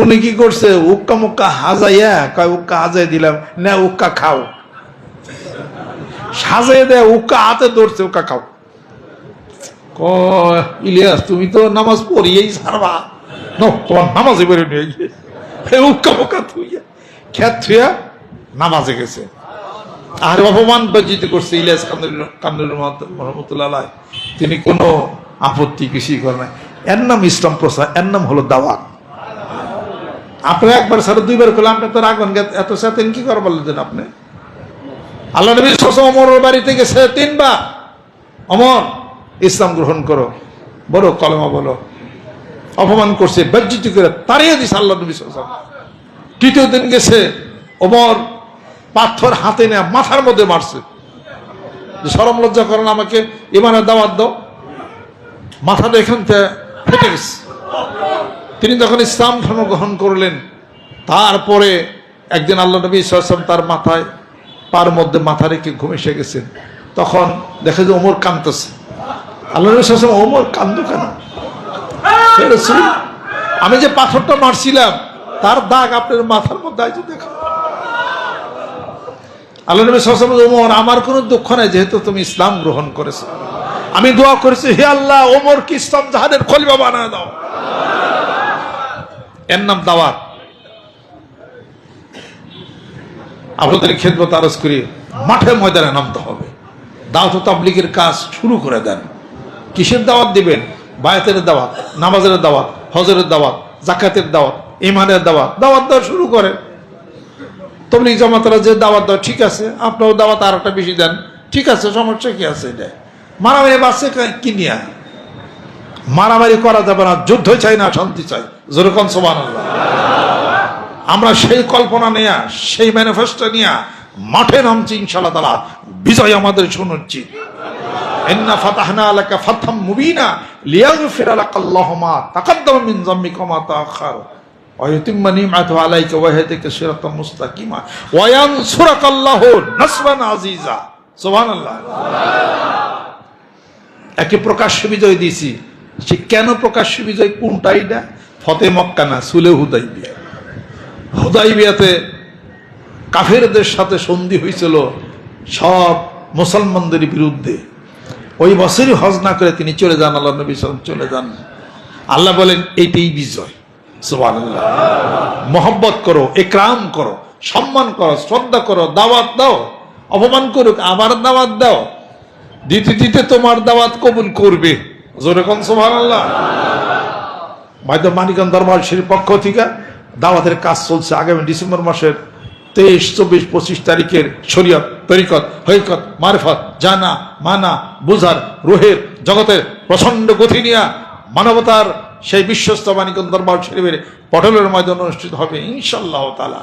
উনি কি করছে? উক্কা মুক্কা হাজাইয়া কয়, উক্কা হাজাই দিলাম না, উক্কা খাও। সাজাই দেয়, উক্কা হাতে ধরছে, উক্কা খাও। ইলিয়াস তুমি তো নামাজ পড়িয়েই ছাড়বা, তোমার নামাজে বেরো নিয়ে গিয়ে উক্কা মুক্কা থুইয়া খ্যাত থুইয়া নামাজে গেছে। আর অপমান বঞ্চিত করছে ইলিয়াস কান্দুল রহমতুল্লাহ আলাইহি। তিনি কোনো আপত্তি কিছুই করেন না। এর নাম ইসলাম প্রচার, এর নাম হলো দাওয়াত। আপনি একবার সাথে দুইবার করলে আপনি তো রাখবেন, এত সাথে কি করে বললেন আপনি? আল্লাহ নবী ওমরের বাড়িতে গেছে 3 বার, ওমর ইসলাম গ্রহণ করো, বলো কলেমা বলো। অপমান করছে, বেজ্জতি করে তাড়িয়ে দিছে আল্লাহ নবী সাল্লাল্লাহু আলাইহি ওয়াসাল্লাম। তৃতীয় দিন গেছে, ওমর পাথর হাতে নিয়ে মাথার মধ্যে মারছে, যে শরম লজ্জা করেন, আমাকে ইমানের দাওয়াত দাও। মাথাটা এখান থেকে ফেটে গেছে। তিনি যখন ইসলাম ধর্ম গ্রহণ করলেন, তারপরে একদিন আল্লাহ নবী সাল্লাল্লাহু আলাইহি ওয়াসাল্লাম তার মাথায় পার মধ্যে মাথা রেখে ঘুম এসে গেছেন। তখন দেখে যে ওমর কাঁদতেছে। আল্লাহ নবী সাল্লাল্লাহু আলাইহি ওয়াসাল্লাম, ওমর কান্দো কেন? আমি যে পাথরটা মারছিলাম তার দাগ আপনার মাথার মধ্যে আছে, দেখো। আল্লাহ নবী সাল্লাল্লাহু আলাইহি ওয়াসাল্লাম, ওমর আমার কোনো দুঃখ নাই, যেহেতু তুমি ইসলাম গ্রহণ করেছো। আমি দোয়া করেছি, হে আল্লাহ ওমরকে ইসলাম জাহানের খলিফা বানায় দাও। এর নাম দাওয়াত। আপনাদের খেদমত আরজ করি, মাঠে ময়দানে নামতে হবে। দাওয়াত ও তাবলীগের কাজ শুরু করে দেন। কিসের দাওয়াত দিবেন? বায়াতের দাওয়াত, নামাজের দাওয়াত, হজরের দাওয়াত, জাকাতের দাওয়াত, ইমানের দাওয়াত। দাওয়াত দেওয়া শুরু করেন। তাবলীগ জামাতরা যে দাওয়াত দেওয়া ঠিক আছে, আপনারও দাওয়াত আর একটা বেশি দেন, ঠিক আছে, সমস্যা কি আছে? এটা মারামারি বাঁচছে কি নিয়ে? মারামারি করা যাবে না, যুদ্ধ চাই না, শান্তি চাই। যেরকম সুবহানাল্লাহ। আমরা সেই কল্পনা নিয়ে, সেই ম্যানিফেস্টো নিয়ে মাঠে নামছি ইনশাআল্লাহ তাআলা। বিজয় আমাদের সুনিশ্চিত। ইন্না ফাতাহনা লাকা ফাতহাম মুবিনা লিয়াগফিরা লাকাল্লাহু মা তাকাদ্দামা মিন যামবিকা ওয়া মা তাআখার ওয়া ইউতিম্মা নি'মাতাহু আলাইকা ওয়া ইয়াহদিকা সিরাতাম মুস্তাকিমা ওয়া ইয়ানসুরাকাল্লাহু নাসরান আজিজা। সুবহানাল্লাহ। একে প্রকাশ্য বিজয় দিয়েছি। সে কেন প্রকাশ্য বিজয়? কোনটা? এটা ফতে মক্কা না, সুলে হুদাইবিয়া। হুদাইবিয়াতে কাফেরদের সাথে সন্ধি হয়েছিল সব মুসলমানদের বিরুদ্ধে। ওই বছরই হজ না করে তিনি চলে যান, আল্লাহ নবী সাল্লাল্লাহু আলাইহি ওয়াসাল্লাম চলে যান। আল্লাহ বলেন এইটাই বিজয়। সুবহানাল্লাহ। মহব্বত করো, ইকরাম করো, সম্মান করো, শ্রদ্ধা করো, দাওয়াত দাও। অপমান করুক, আবার দাওয়াত দাও। দিতে দিতে তোমার দাওয়াত কবুল করবে। যেরকম সুবহানাল্লাহ। ভাইদের মানিকগঞ্জ দরবার শরীফ পক্ষ থেকে দাওয়াতের কাজ চলছে। আগামী ডিসেম্বর মাসের 23, 24, 25 তারিখের শরীয়ত, তরিকত, হকিকত, মারিফত, জানা, মানা, বুঝার, রুহের জগতের প্রচন্ড গতি নিয়ে মানবতার সেই বিশ্বস্ত মানিকগঞ্জ দরবার শরীফের পটলের ময়দান অনুষ্ঠিত হবে ইনশাআল্লাহ তাআলা।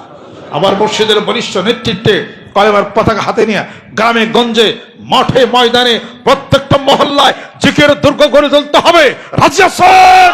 আবার মুর্শিদের বলিষ্ঠ নেতৃত্বে কলেমার পতাকা হাতে নিয়ে গ্রামে গঞ্জে, মাঠে ময়দানে, প্রত্যেকটা মহল্লায় জিকির দুর্গ গড়ে তুলতে হবে। রাজি আছেন?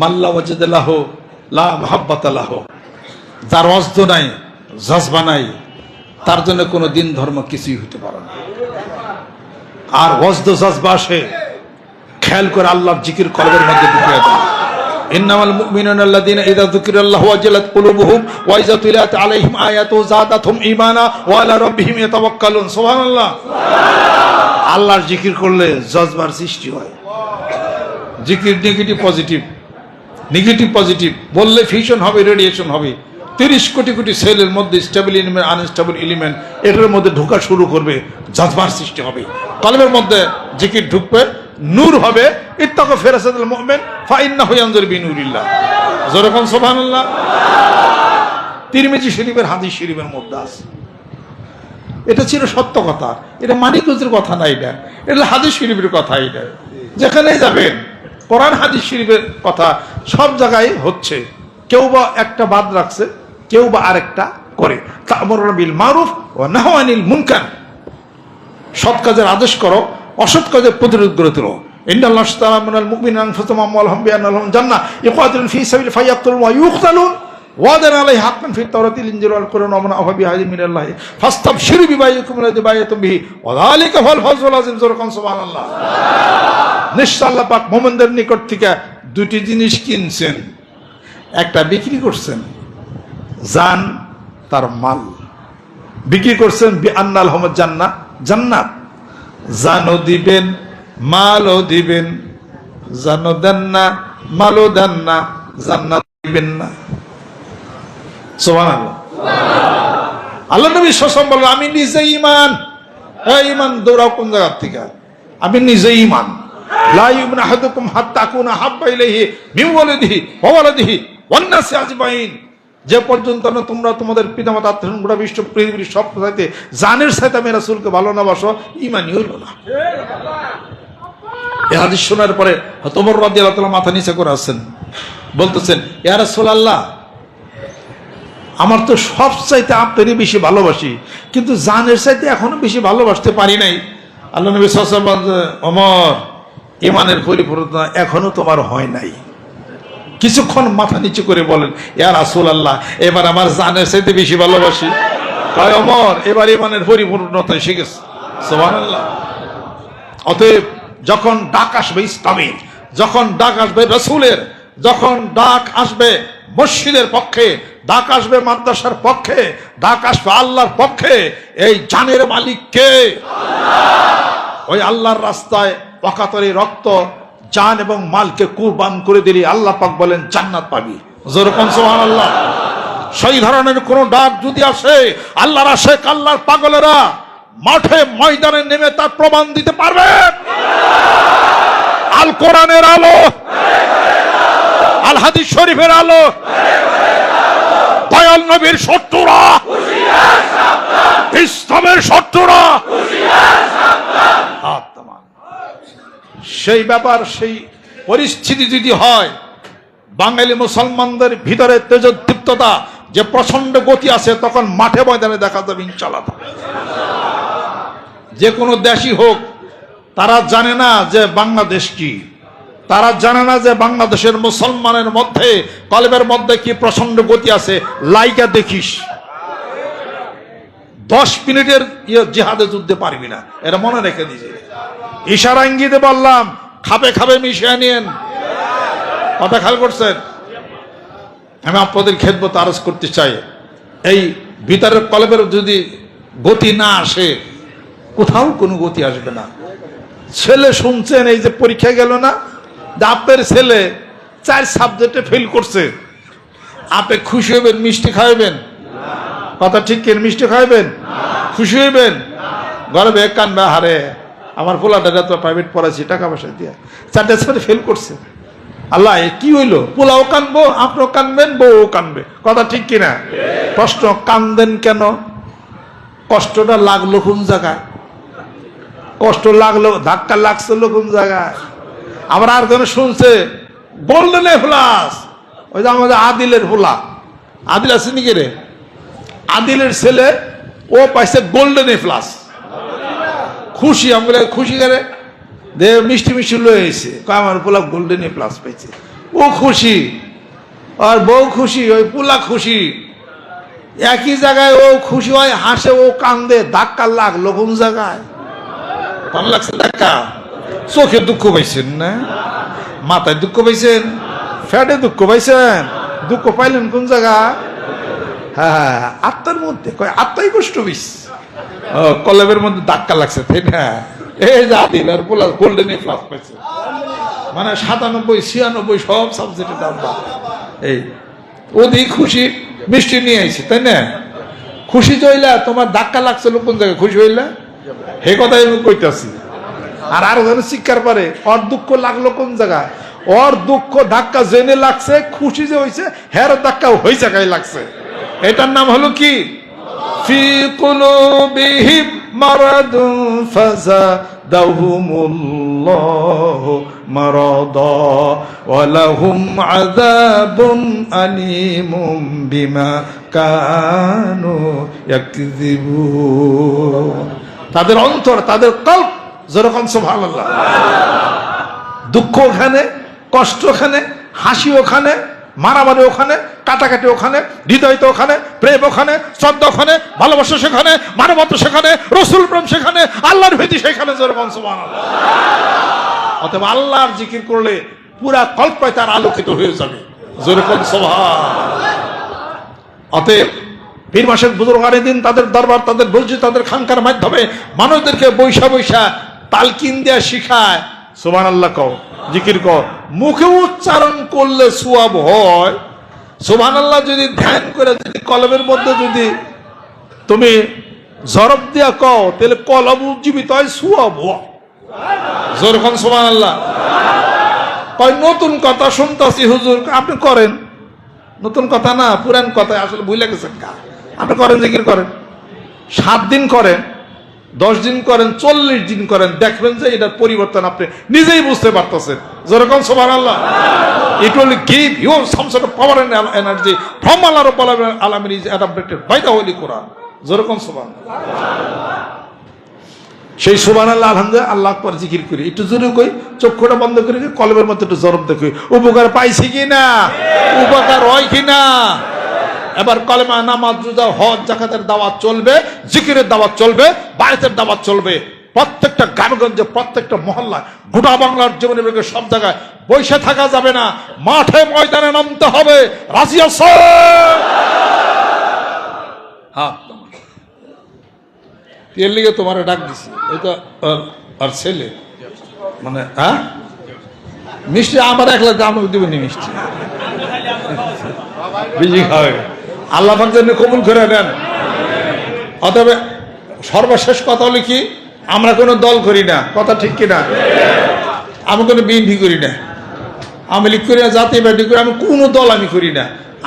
মাল্লা ওয়াজদালাহু লা মুহাব্বাতা লাহু। যার ওয়াজদ নাই, জজবা নাই, তার জন্য কোনো দিন ধর্ম কিছুই হতে পারে না। আর ওয়াজদ জজবা আসে খেয়াল করে আল্লাহর জিকির কলবের মধ্যে ঢুকিয়ে দেয়। ইন্নামাল মুমিনুনা আল্লাযীনা ইযা যুকিরাল্লাহু ওয়াজিলাত কুলুবুহুম ওয়া ইযা তুলিয়াত আলাইহিম আয়াতুহু যাদাতহুম ঈমানা ওয়া আলা রাব্বিহিম ইয়াতাওয়াক্কালুন। সুবহানাল্লাহ। আল্লাহর জিকির করলে জজবার সৃষ্টি হয়। জিকির নেগেটিভ পজিটিভ, নেগেটিভ পজিটিভ বললে ফিউশন হবে, রেডিয়েশন হবে। 30 কোটি কোটি সেলের মধ্যে স্টেবল এলিমেন্ট, আনস্টেবল এলিমেন্ট এটার মধ্যে ঢোকা শুরু করবে, জজবার সৃষ্টি হবে। কলবের মধ্যে জিকির ঢুকবে, নূর হবে। ইত্তাকু ফিরাসাতুল মুমিন ফাইন্নাহু ইয়ানজুরু বিনুরিল্লাহ। যেরকম সুবহানাল্লাহ। তিরমিজি শরীফের হাদিস শরীফের মধ্যে আছে। এটা ছিল সত্য কথা, এটা মানিকগঞ্জের কথা না, এটা হাদিস শরীফের কথা। এটা যেখানে যাবেন কোরআন হাদিস শরীফের কথা সব জায়গায় হচ্ছে। কেউ বা একটা বাদ রাখছে, কেউ বা আরেকটা করে। তা'মুরুনা বিল মারুফ ওয়া নাহয়ুনা আনিল মুনকার। সৎ কাজের আদেশ করো, অসৎ কাজের প্রতিরোধ করে তোলো। ইন্নাল্লাহা আশতারা মিনাল মুমিনিনা আনফুসাহুম ওয়া আমওয়ালাহুম বিআন্না লাহুম জান্নাহ ইউকাতিলুনা ফী সাবিলিহি ফায়াকতুলুন ওয়া ইউকতালুন ওয়াদান আলাইহি হাক্কান ফিত তাওরাতিল ইনজিল ওয়াল কুরআন ওয়া মান আওফা বিআহদি মিনাল্লাহি ফাস্তাবশিরু বিবাইয়িকুম আল্লাযী বায়াতুম বিহি ওয়া যালিকা হুয়াল ফাওজুল আযীম। যেরকম সুবহানাল্লাহ। নিশ্চয় আল্লাহ পাক মুমিনদের নিকট থেকে দুটি জিনিস কিনছেন, একটা বিক্রি করছেন, জান তার মাল বিক্রি করছেন। বিআন্না লাহুম জান্নাহ, জান্নাত। জানও দিবেন, মালও দিবেন। জানও দেন না, মালও দেন না, জান্নাত দিবেন না। সুবহানাল্লাহ। আল্লাহ নবী সাল্লাল্লাহু আলাইহি ওয়াসাল্লাম বললেন, আমি নিজে ঈমান। এই ঈমান দৌড়াও কোন জায়গা থেকে? আমি নিজে ঈমান। লা ইউমিনু আহাদুকুম হাত্তা আকুনা হাব্বা ইলাইহি মিন ওয়ালিদিহি ওয়া ওয়ালাদিহি ওয়ান নাসি আজমাইন। যে পর্যন্ত না তোমরা তোমাদের পিতামাতা আত্মীয় গোটা বিশ্ব পৃথিবীর সব চাইতে জানের সাথে আমি রাসূলকে ভালো না বাসো, ঈমানই হইল না। এই হাদিস শোনার পরে ওমর রাদিয়াল্লাহু তাআলা মাথা নিচে করে আছেন, বলতেছেন, ইয়া রাসূলুল্লাহ, আমার তো সব চাইতে আপনারই বেশি ভালোবাসি, কিন্তু জানের চাইতে এখনো বেশি ভালোবাসতে পারি নাই। আল্লাহ নবী সাল্লাল্লাহু আলাইহি ওয়াসাল্লাম, ওমর, ঈমানের পরিপূর্ণতা এখনো তোমার হয় নাই। কিছুক্ষণ মাথা নিচু করে বলেন, ইয়া রাসূলুল্লাহ, এবার আমার জানের চাইতে বেশি ভালোবাসি। কয় ওমর, এবার ইমানের পরিপূর্ণতা এসে গেছে। সুবহানাল্লাহ। অতএব যখন ডাক আসবে ইসলামের, যখন ডাক আসবে রাসূলের, যখন ডাক আসবে মসজিদের পক্ষে, ডাক আসবে মাদ্রাসার পক্ষে, ডাক আসবে আল্লাহর পক্ষে, এই জানের মালিক কে? ওই আল্লাহর রাস্তায় অকাতরে রক্ত, জান এবং মালকে কুরবান করে দিলি আল্লাহ পাক বলেন জান্নাত পাবি। যেরকম সুবহানাল্লাহ। সেই ধরনের কোন ডাক যদি আসে, আল্লাহর আশিক, আল্লাহর পাগলেরা মাঠে ময়দানে নেমে তার প্রমাণ দিতে পারবে। আল কোরআনের আলো, আল হাদিস শরীফের আলো, দয়াল নবীর শত্রুরা, ইসলামের শত্রুরা, সেই ব্যাপার, সেই পরিস্থিতি যদি হয়, বাঙালি মুসলমানদের ভিতরে তেজোদ্দীপ্ততা যে প্রচন্ড গতি আছে, তখন মাঠে ময়দানে দেখা যাবে ইনশাআল্লাহ। যে কোনো দেশই হোক, তারা জানে না যে বাংলাদেশ কি, তারা জানে না যে বাংলাদেশের মুসলমানের মধ্যে, কলবের মধ্যে কি প্রচন্ড গতি আছে। লাইকা দেখিস, 10 মিনিটের জিহাদে যুদ্ধে পারবি না, এটা মনে রেখে দিয়েছে। ইশারা ইঙ্গিতে বললাম, খাবে খাবে মিশিয়ে নিয়েন। কথা খেয়াল করছেন? আমি আপনাদের খেদমত আরজ করতে চাই, এই ভিতরের কলবের যদি গতি না আসে, কোথাও কোনো গতি আসবে না। ছেলে শুনছেন, এই যে পরীক্ষা গেল না, আপনার ছেলে 4 সাবজেক্টে ফেল করছে, আপনি খুশি হইবেন? মিষ্টি খাওয়াবেন? কথা ঠিক কেন? মিষ্টি খাওয়াবেন? খুশি হইবেন? গর্বে কানবে, হারে আমার পোলাটা তো প্রাইভেট পড়াচ্ছি টাকা পয়সা দিয়ে, 4টে সাবজেক্ট ফেল করছে। আল্লাহ, কি হইলো? পোলাও কানবো, আপনিও কানবেন, বউ কানবে। কথা ঠিক কিনা? প্রশ্ন, কান্দেন কেন? কষ্টটা লাগলো কোন জায়গায়? কষ্ট লাগলো, ধাক্কা লাগছিল কোন জায়গায়? আবার আর যেন শুনছে গোল্ডেন এ প্লাস, ওই যে আমাদের আদিলের পোলা, আদিল আছে নাকি রে, আদিলের ছেলে, ও পাইছে গোল্ডেন এ প্লাস। খুশি, আমরা খুশি করে দে, মিষ্টি মিষ্টি লয়ে এসে আমার পোলা গোল্ডেন এ প্লাস পাইছে। ও খুশি, আর বউ খুশি, ওই পোলা খুশি। একই জায়গায় ও খুশি হয়, হাসে, ও কান্দে। ধাক্কা লাগলো কোন জায়গায়? ভালো লাগছে ধাক্কা? চোখে দুঃখ পাইছেন না? মাথায় দুঃখ পাইছেন? ফ্যাটে দুঃখ পাইছেন? দুঃখ পাইলেন কোন জায়গা? হ্যাঁ, আত্মার মধ্যে। কয় আত্মাই কষ্ট পাইছে, কলবের মধ্যে ধাক্কা লাগছে, তাই না? এই যে আদিল আর পোলা গোল্ডেন এ প্লাস পাইছে, মানে 97, 96 সব সাবজেক্টের নাম্বার। এই ওদিক খুশি, মিষ্টি নিয়ে আইছে, তাই না? খুশি হইলা, তোমার ধাক্কা লাগছিল কোন জায়গায়? খুশি হইলা, হে কথাই আমি কইতাছি। আর আরো যেন শিক্ষার পারে, ওর দুঃখ লাগলো কোন জায়গায়? ওর দুঃখ ধাক্কা জেনে লাগছে, খুশি যে হয়েছে, হের ধাক্কা ওই জায়গায় লাগছে। এটার নাম হলো কি? ফি কুলুবিহিম মারাদুন ফাযাদাহুমুল্লাহু মারাদা ওয়া লাহুম আযাবুন আলীমুম বিমা কানু ইয়াকযিবুন। তাদের অন্তর, তাদের কল্প, যেরকম সুবহানাল্লাহ। দুঃখ ওখানে, কষ্ট ওখানে, হাসি ওখানে, মারামারি ওখানে, কাটাকাটি ওখানে, হৃদয় তো ওখানে, প্রেম ওখানে, শ্রদ্ধা ওখানে, ভালোবাসা সেখানে, মানবতা সেখানে, রসুল প্রেম সেখানে, আল্লাহর ভীতি সেখানে, যেরকম সুবহানাল্লাহ। অতএব আল্লাহর জিকির করলে পুরা কল্পনায় তার আলোকিত হয়ে যাবে, যেরকম সুবহানাল্লাহ। অতএব পীর মাসের বুজুর্গানের দিন তাদের দরবার, তাদের মসজিদ, তাদের খানকার মাধ্যমে মানুষদেরকে বৈশা বৈশা তালকিন দেয়া শিখায়। সুবহানাল্লাহ কও, জিকির কর, মুখে উচ্চারণ করলে সওয়াব হয়। সুবহানাল্লাহ যদি ধ্যান করে, যদি কলবের মধ্যে যদি তুমি জরব দিয়া কও, তাহলে কলব উজ্জীবিত হয়, সওয়াব হয়। যেরকম সুবহানাল্লাহ। কয় নতুন কথা শুনতাছি হুজুর, আপনি করেন। নতুন কথা না, পুরান কথা, আসলে ভুলে গেছেন। আপনি করেন, জিকির করেন, 7 দিন করেন, 10 দিন করেন, 40 দিন করেন, দেখবেন যে এটার পরিবর্তন আপনি নিজেই বুঝতে পারতেছেন। যেরকম সুবহানাল্লাহ। It will give you some sort of power and energy from Allah Rabbul Alamin is adopted by the Holy Quran. যেরকম সুবহানাল্লাহ। সেই সুবহানাল্লাহ আলহামদুলিল্লাহ আল্লাহ আকবার জিকির করি, একটু জোরে কই, চক্ষুটা বন্ধ করে কলবের মধ্যে একটু জরব দেখি, উপকার পাইছি কিনা, উপকার হয় কিনা। এবার কলেমা, নামাজ, রোজা, হজ, যাকাতের দাওয়াত চলবে, জিকিরের দাওয়াত চলবে, বায়াতের দাওয়াত চলবে, প্রত্যেকটা গ্রামগঞ্জে, প্রত্যেকটা মহল্লায়, গোটা বাংলার জীবনে সব জায়গায় বসে থাকা যাবে না, মাঠে ময়দানে নামতে হবে। রাজি আছো? হ্যাঁ, এর লিগে তোমার ডাক দিছি, ওই তো আর ছেলে মানে, হ্যাঁ মিষ্টি আমার একলা আমাকে দিবেনি মিষ্টি, বিজি খাওয়া আল্লাহ পাক যেন কবুল করে নেন। অতএব সর্বশেষ কথা হলো কি, আমরা কোনো দল করি না, কথা ঠিক কিনা? আমি কোনো বিএনপি করি না, আমি লীগ করি না, জাতীয় পার্টি করি, আমি কোনো দল আমি করি না।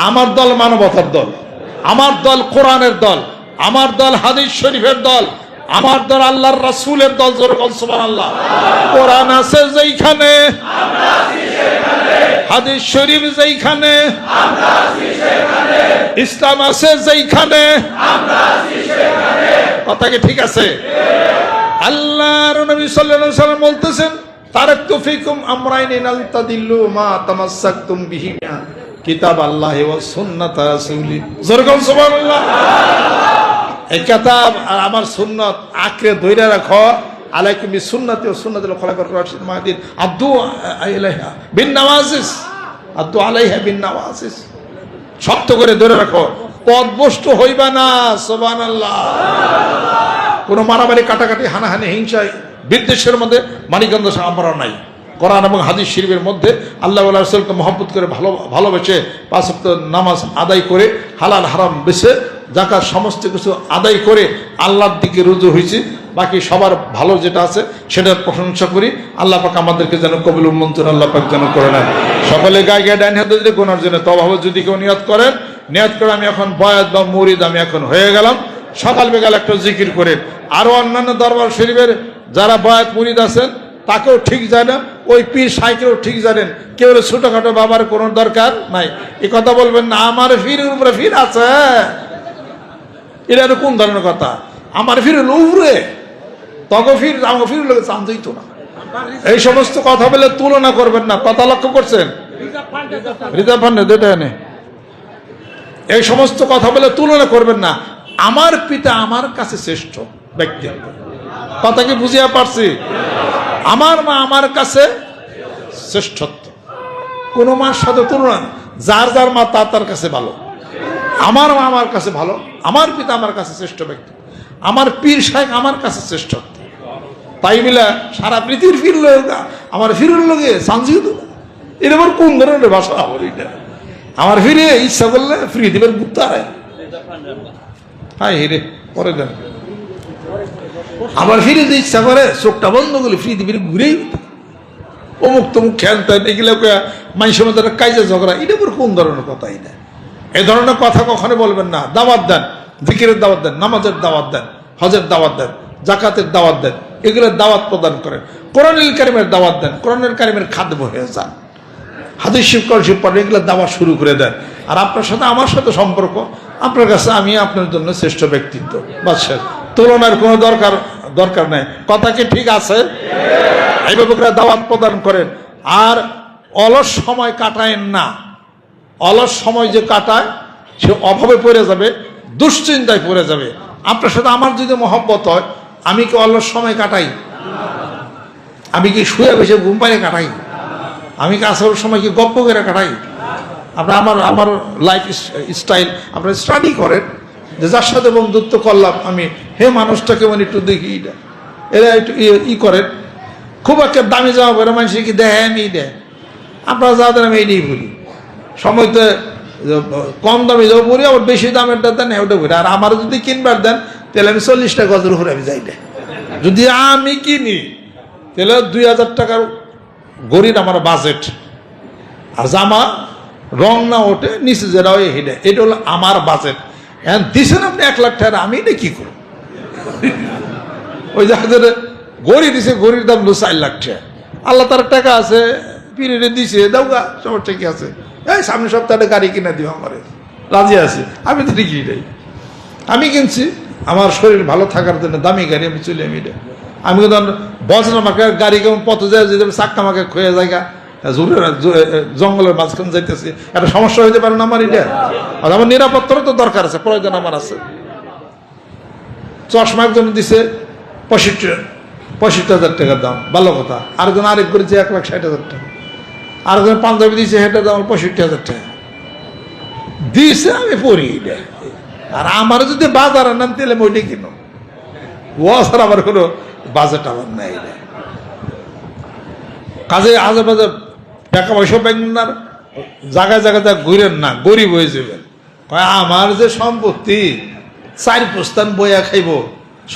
আমার দল মানবতার দল, আমার দল কোরআনের দল, আমার দল হাদিস শরীফের দল, আমার দল আল্লাহর রাসূলের দল। সুবহানাল্লাহ। কোরআন আছে যেইখানে, হাদিস শরীফ যেইখানে, ইসলাম আছে যেইখানে, কথা কি ঠিক আছে? আল্লাহর নবী সাল্লাল্লাহু আলাইহি ওয়াসাল্লাম বলতেছেন, তারাকতু ফিকুম আমরাইন লান তাদিল্লু মা তামাসসাকতুম বিহিমা কিতাবাল্লাহি ওয়া সুন্নাত রাসূলি। সুবহানাল্লাহ। এই কিতাব আর আমার সুন্নাত আঁকড়ে ধরে রাখো, আলাইকুম বিসুন্নতি ওয়া সুন্নাতিল খুলাফার রাশিদিন মাহদিন, আদু আলাইহা বিন নওয়াজিস, আদু আলাইহা বিন নওয়াজিস, শক্ত করে ধরে রাখো, পথভ্রষ্ট হইবা না। সুবহানাল্লাহ। কোনো মারামারি, কাটাকাটি, হানাহানি, হিংসা, বিদ্বেষের মধ্যে মানিকগঞ্জ আমরা নাই। কোরআন এবং হাদিস শরীফের মধ্যে আল্লাহ ওয়া রাসূলকে মহব্বত করে ভালোবেসে 5 ওয়াক্ত নামাজ আদায় করে, হালাল হারাম বেছে, যাকাত সমস্ত কিছু আদায় করে আল্লাহর দিকে রুজু হয়েছি। বাকি সবার ভালো যেটা আছে সেটার প্রশংসা করি। আল্লাহ পাক আমাদেরকে যেন কবুল মঞ্জুর আল্লাহ পাক যেন করে নেন। সকলে গায়ে গায়ে ডাইন হাতে যদি গোনার জন্য তওবা, যদি কেউ নিয়ত করেন, নিয়ত করে আমি এখন বয়াত বা মুরিদ আমি এখন হয়ে গেলাম, সকাল বিকাল একটু জিকির করেন। আরো অন্যান্য দরবার শরীফের যারা বয়াত মুরিদ আছেন তাকেও ঠিক জানেন, ওই পীর সাইকেও ঠিক জানেন, কেউ ছোটখাটো বাবার কোনো দরকার নাই। এ কথা বলবেন না, আমার ফিরের উপরে ফির আছে, এটা কোন ধরনের কথা? আমার ফিরের উপরে তখন ফির, আমার ফির লোক চান্দই তো না। এই সমস্ত কথা বলে তুলনা করবেন না, কথা লক্ষ্য করছেন? রিজার্ভ ফান্ডে যেটা এনে এই সমস্ত কথা বলে তুলনা করবেন না। আমার পিতা আমার কাছে শ্রেষ্ঠ ব্যক্তি, কথা কি বুঝিয়া পারছি? আমার মা আমার কাছে শ্রেষ্ঠত্ব, কোন মার সাথে তুলনা, যার যার মা তার তার কাছে ভালো। আমার মা আমার কাছে ভালো, আমার পিতা আমার কাছে শ্রেষ্ঠ ব্যক্তি, আমার পীর সাহেব আমার কাছে শ্রেষ্ঠত্ব। তাই মিলা সারা পৃথিবীর ফির লোক আমার ফিরুর লোকে সানজিও তো, এটা আবার কোন ধরনের ভাষা? আমার ফিরে ইচ্ছা করলে ফ্রি দিবেন গুপ্তারায়, হ্যাঁ হেরে পরে দেন। আমার ফিরে যে ইচ্ছা করে চোখটা বন্ধ করলে ফ্রি দিবেন, ঘুরেই অমুক তমুক খেলতেন, এগুলো মানুষের মধ্যে কাজে ঝগড়া, এটা আবার কোন ধরনের কথা? এটা এই ধরনের কথা কখনো বলবেন না। দাওয়াত দেন, জিকিরের দাওয়াত দেন, নামাজের দাওয়াত দেন, হজের দাওয়াত দেন, জাকাতের দাওয়াত দেন, এগুলোর দাওয়াত প্রদান করেন। কোরআনুল কারীমের দাওয়াত দেন, কোরআনুল কারীমের খাদ্য হয়ে যান, হাদিস শরীফ পড়েন, এগুলো দাওয়াত শুরু করে দেন। আর আপনার সাথে আমার সাথে সম্পর্ক, আপনার কাছে আমি আপনার জন্য শ্রেষ্ঠ ব্যক্তিত্ব, বাদশাহ, তুলনার কোনো দরকার নাই। কথা কি ঠিক আছে? এইভাবে করে দাওয়াত প্রদান করেন। আর অলস সময় কাটায়েন না। অলস সময় যে কাটায় সে অভাবে পড়ে যাবে, দুশ্চিন্তায় পড়ে যাবে। আপনার সাথে আমার যদি মহব্বত হয়, আমি কি অলস সময় কাটাই? আমি কি শুয়ে বসে ঘুম পাড়ে কাটাই? আমি কি আসল সময় কি গপ্প করে কাটাই? আপনার আমার লাইফ স্টাইল আপনার স্টাডি করেন, যে যার সাথে বন্ধুত্ব করলাম আমি, হে মানুষটাকে মানে একটু দেখি, এরা একটু করেন। খুব একটা দামি জামা পরে মানুষ কি দেন, দেয়, আপনারা যা দেন আমি এইটাই বলি। সময়তে কম দামি যাবো পরি, আবার বেশি দামেরটা দেন, ওটা বলি। আর আমার যদি কিনবার দেন তাহলে আমি 40টা গজের উপরে আমি যাই না। যদি আমি কিনি তাহলে 2000 টাকার গড়ির আমার বাজেট, আর জামা রং না ওঠে, নিচে যেটা হয় হেঁটে, এটা হলো আমার বাজেট। এখন দিচ্ছেন আপনি 1 লাখ টাকা, আমি এটা কি করব? ওই যাদের গড়ি দিছে, গড়ির দাম 4 লাখ টাকা। আল্লাহ তার টাকা আছে, পিরিয়ডে দিছে, দাও গা, সবার ঠিকই আছে। এই সামনে সপ্তাহে গাড়ি কিনে দিও, আমার রাজি আছে। আমি তো ঠিকই নাই, আমি কিনছি আমার শরীর ভালো থাকার জন্য, দামি গাড়ি আমি চলে, আমি এটা আমি কিন্তু বজ্র আমাকে গাড়ি কেমন পথে যায় যেতে চাক্কা আমাকে খুঁয়ে জায়গা জঙ্গলের মাঝখানে যাইতেছি, একটা সমস্যা হইতে পারে না আমার এটা? আর আমার নিরাপত্তারও তো দরকার আছে, প্রয়োজন আমার আছে। চশমা একজন দিছে 65,000 টাকার দাম, ভালো কথা। আরেকজন আরেক করেছে 1,60,000 টাকা। আরেকজন পাঞ্জাবি দিয়েছে, সেটার দাম 65,000 টাকা দিয়েছে। আমি পড়ি এটা, আর আমার যদি বাজার নাম তেলে ওইটাই কিনো, ও ছাড়া আমার কোনো বাজেট আমার নাই। কাজে আজে বাজে টাকা পয়সা ব্যাংকের জায়গায় জায়গায় যা ঘুরেন না, গরিব হয়ে যাবেন। আমার যে সম্পত্তি 4 প্রস্থান বইয়া খাইব,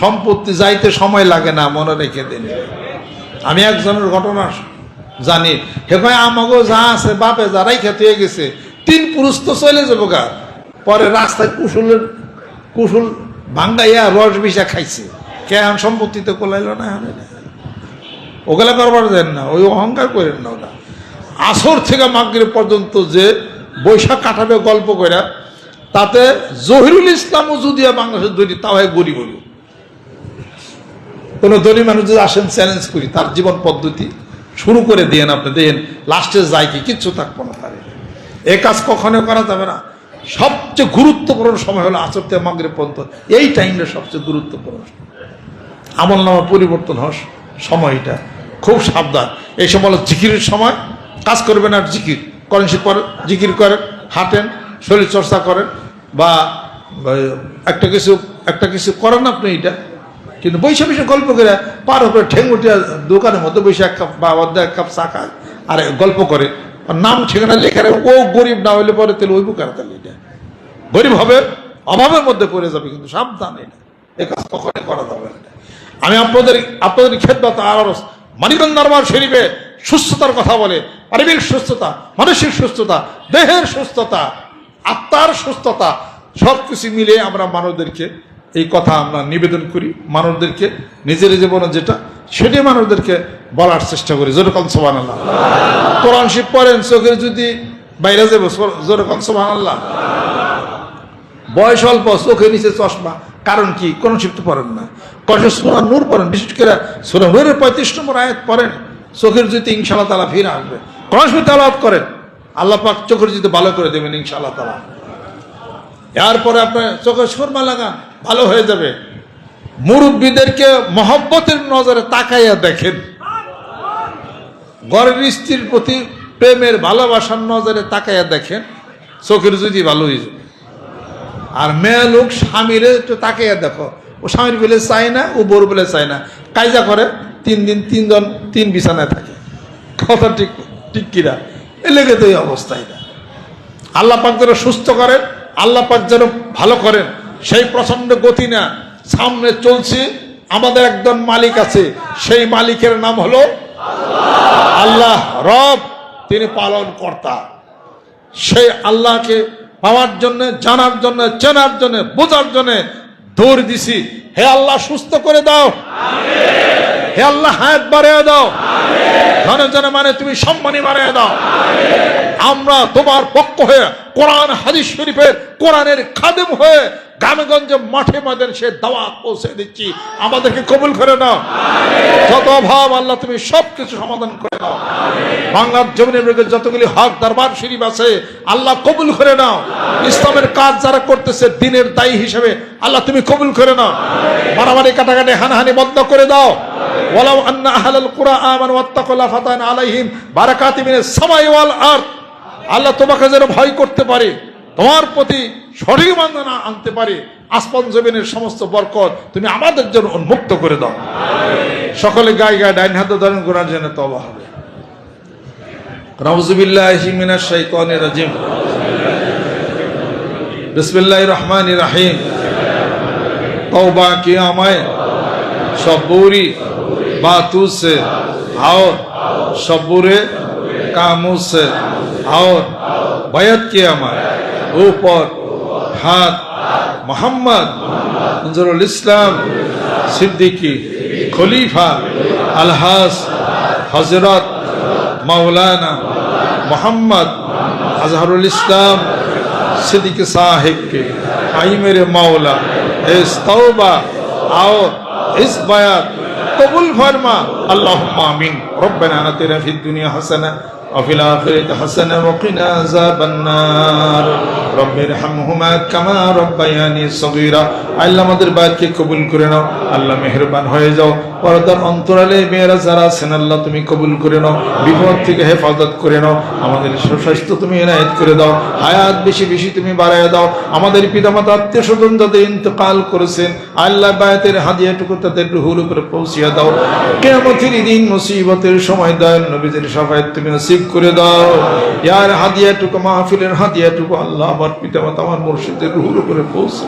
সম্পত্তি যাইতে সময় লাগে না, মনে রেখে দিন। আমি একজনের ঘটনা জানি, হে ভাই আমাকে যা আছে বাপে যারাই খেতে হয়ে গেছে, 3 পুরুষ তো চলে যাবো গা, পরে রাস্তায় কুশুল ভাঙ্গাইয়া রস বিষা খাইছে, কেন সম্পত্তিতে কোলাইল না? ওগুলা করবার দেন না, ওই অহংকার করেন না। ওটা আসর থেকে মাগরিব পর্যন্ত যে বৈশাখ কাটাবে গল্প করে, তাতে জহিরুল ইসলামও যদি বাংলাদেশের ধনী, তাও হয় গরিব হইল। কোনো ধনী মানুষ যদি আসেন, চ্যালেঞ্জ করি, তার জীবন পদ্ধতি শুরু করে দিয়ে আপনি দেখেন লাস্টে যায় কি কিচ্ছু থাকবো না। পারে এ কাজ কখনো করা যাবে না। সবচেয়ে গুরুত্বপূর্ণ সময় হলো আসর থেকে মাগরিব পর্যন্ত, এই টাইমটা সবচেয়ে গুরুত্বপূর্ণ। আমল নামা পরিবর্তন হওয়ার সময়টা, খুব সাবধান। এই সময় হলো জিকিরের সময়, কাজ করবেন আর জিকির করেন, সে করেন, জিকির করেন, হাঁটেন, শরীর চর্চা করেন, বা একটা কিছু করেন আপনি এটা। কিন্তু বৈশা বৈশা গল্প করে পার করে ঠেঙ্গুটিয়া দোকানের মধ্যে বসে 1 কাপ বা 1 কাপ চা খায় আর গল্প করে, আর নাম ঠিকানা লেখা, ও গরিব না হইলে পরে তেল ওই বুকার তাহলে এটা গরিব হবে, অভাবের মধ্যে পড়ে যাবে। কিন্তু সাবধান, এটা এ কাজ কখনই করা যাবে না। আমি আপনাদের খেদমত আর মানিকগঞ্জ দরবার শরীফে সুস্থতার কথা বলে, পারিবারিক সুস্থতা, মানসিক সুস্থতা, দেহের সুস্থতা, আত্মার সুস্থতা, সবকিছু মিলে আমরা মানুষদেরকে এই কথা আমরা নিবেদন করি। মানুষদেরকে নিজের জীবনে যেটা, সেটাই মানুষদেরকে বলার চেষ্টা করি। যেরকম সুবহানাল্লাহ, কোরআন শরীফ পড়েন, চোখের যদি বাইরে যাবো, যেরকম সুবহানাল্লাহ। বয়স অল্প, চোখের নিচে চশমা, কারণ কি? কোরআন শরীফ তো পড়েন না। সূরা নূর পড়েন, বিশেষ করে সূরা নূরের 35 নম্বর আয়াত পড়েন, চোখের যদি ইনশাআল্লাহ তাআলা ফিরে আসবে। কোরআন শরীফ তেলাওয়াত করেন, আল্লাহ পাক চোখের যদি ভালো করে দেবেন ইনশাআল্লাহ তাআলা। এরপরে আপনার চোখে সুরমা লাগান, ভালো হয়ে যাবে। মুরব্বীদেরকে মহব্বতের নজরে তাকাইয়া দেখেন, ঘরের স্ত্রীর প্রতি প্রেমের ভালোবাসার নজরে তাকাইয়া দেখেন, চোখের যদি ভালো হয়ে যাবে। আর মেয়ে লোক স্বামীরে একটু তাকাইয়া দেখো, ও স্বামীর বলে চায় না, ও বড় বলে চায় না, কায়জা করে, 3 দিন 3 বিছানায় থাকে। কথা ঠিক কিরা? এ লেগে তো এই অবস্থা। এটা আল্লাহ পাক যেন সুস্থ করেন, আল্লাহ পাক যেন ভালো করেন, সেই প্রচন্ড গতি না। সামনে চলছে, আমাদের একজন মালিক আছে, সেই মালিকের নাম হলো আল্লাহ রব, তিনি পালন কর্তা। সেই আল্লাহকে পাওয়ার জন্য, জানার জন্য, চেনার জন্য, বোঝার জন্য দৌড় দিছি। হে আল্লাহ সুস্থ করে দাও, হে আল্লাহ হায়াত বাড়িয়ে দাও, জনে জনে মানে তুমি সম্মানী বাড়িয়ে দাও। আমরা তোমার পক্ষ হয়ে কোরআন হাদিস শরীফের কোরআনের খাদেম হয়ে গ্রামেগঞ্জে মাঠে ময়দানে সে দাওয়াত পৌঁছে দিচ্ছি। আমাদেরকে কবুল করে নাও। যত অভাব আল্লাহ তুমি সবকিছু সমাধান করে নাও। বাংলার জমিনের মধ্যে যতগুলি হক দরবার শরীফ আছে আল্লাহ কবুল করে নাও। ইসলামের কাজ যারা করতেছে দিনের দায়ী হিসেবে আল্লাহ তুমি কবুল করে নাও। মারামারি কাটাকাটি হানাহানি বন্ধ করে দাও। ওয়ালাউ আন্না আহলাল কুরআ আমানু ওয়াত্তাকু লাফাতানা আলাইহিম বারাকাতিম মিনাস সামাই ওয়াল আরদ। আল্লাহ তোমাকে যেন ভয় করতে পারে, তোমার প্রতি সঠিক বান্দনা আনতে পারে, আসমান জমিনের সমস্ত বরকত তুমি আমাদের জন্য উন্মুক্ত করে দাও। সকলে গায়ে গায়ে ডাইন হাতে ধরেন, গুনার জন্য তওবা হবে। নাউযু বিল্লাহি মিনাশ শাইতানির রাজিম। বিসমিল্লাহির রহমানির রহিম। तौबा किया मैं सब बुरी बातों से और सब बुरे कामों से, और बैत किया मैं ऊपर हाथ मोहम्मद मंजरुल इस्लाम सिद्दीकी खलीफा अलहास हजरत मौलाना मोहम्मद अजहरुल इस्लाम सिद्दीकी साहिब के आई मेरे मौला इस तौबा और इस बयात কবুল ফরমা। আল্লাহুম্মা আমিন। রব্বানা আতিনা ফিদ দুনিয়া হাসানা ওয়া ফিল আখিরাতি হাসানা ওয়া কিনা আযাবান্নার। রব্বিরহামহুমা কামা রব্বায়ানি সগীরা। আল্লাহ আমাদের বায়াতকে কবুল করে নাও। আল্লাহ মেহেরবান হয়ে যাও। পর্দার অন্তরালে মেয়েরা যারা আছেন আল্লাহ তুমি কবুল করে নাও। বিপদ থেকে হেফাজত করে নাও। আমাদের সুস্বাস্থ্য তুমি এনায়েত করে দাও। হায়াত বেশি বেশি তুমি বাড়ায় দাও। আমাদের পিতামাতা আত্মীয় স্বজন যাদের ইন্তেকাল করেছেন আল্লাহ বায়াতের হাদিয়াটুকু তাদের রুহুর উপরে পৌঁছিয়ে দাও। কিয়ামতের দিন মুসিবতের সময় দয়াল নবীদের শাফায়াত তুমি নসিব করে দাও। ইয়ার হাদিয়াটুকু মাহফিলের হাদিয়াটুকু আল্লাহ আমার পিতামাতা আমার মুর্শিদের রুহুর উপরে পৌঁছে।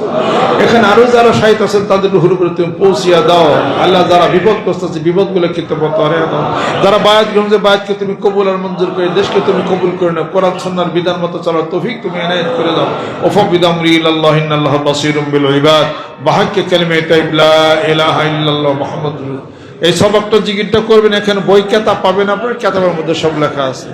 এখানে আরো যারা শাহিদ আছেন তাদের রুহুর উপরে তুমি পৌঁছিয়ে দাও। আল্লাহ যারা বিপদগ্রস্ত আছে বিপদগুলো কিন্তু বতরে দাও। যারা বায়াত গ্রহণ করে বায়াতকে তুমি কবুল আর মঞ্জুর করে দেশকে তুমি কবুল করে নাও। কোরআন সুন্নাহর বিধান মতো চলার তৌফিক তুমি এনায়েত করে দাও। ওফা বিদামরি ইলাল্লাহি ইন্নাল্লাহা বাসীরুম বিল ইবাদ। বাহাক্কে কালিমা তাইব লা ইলাহা ইল্লাল্লাহ মুহাম্মাদুর। এই সবকটা জিকিরটা করবেন। এখানে বই কেতাব পাবেন আপনার, কেতাবের মধ্যে সব লেখা আছে।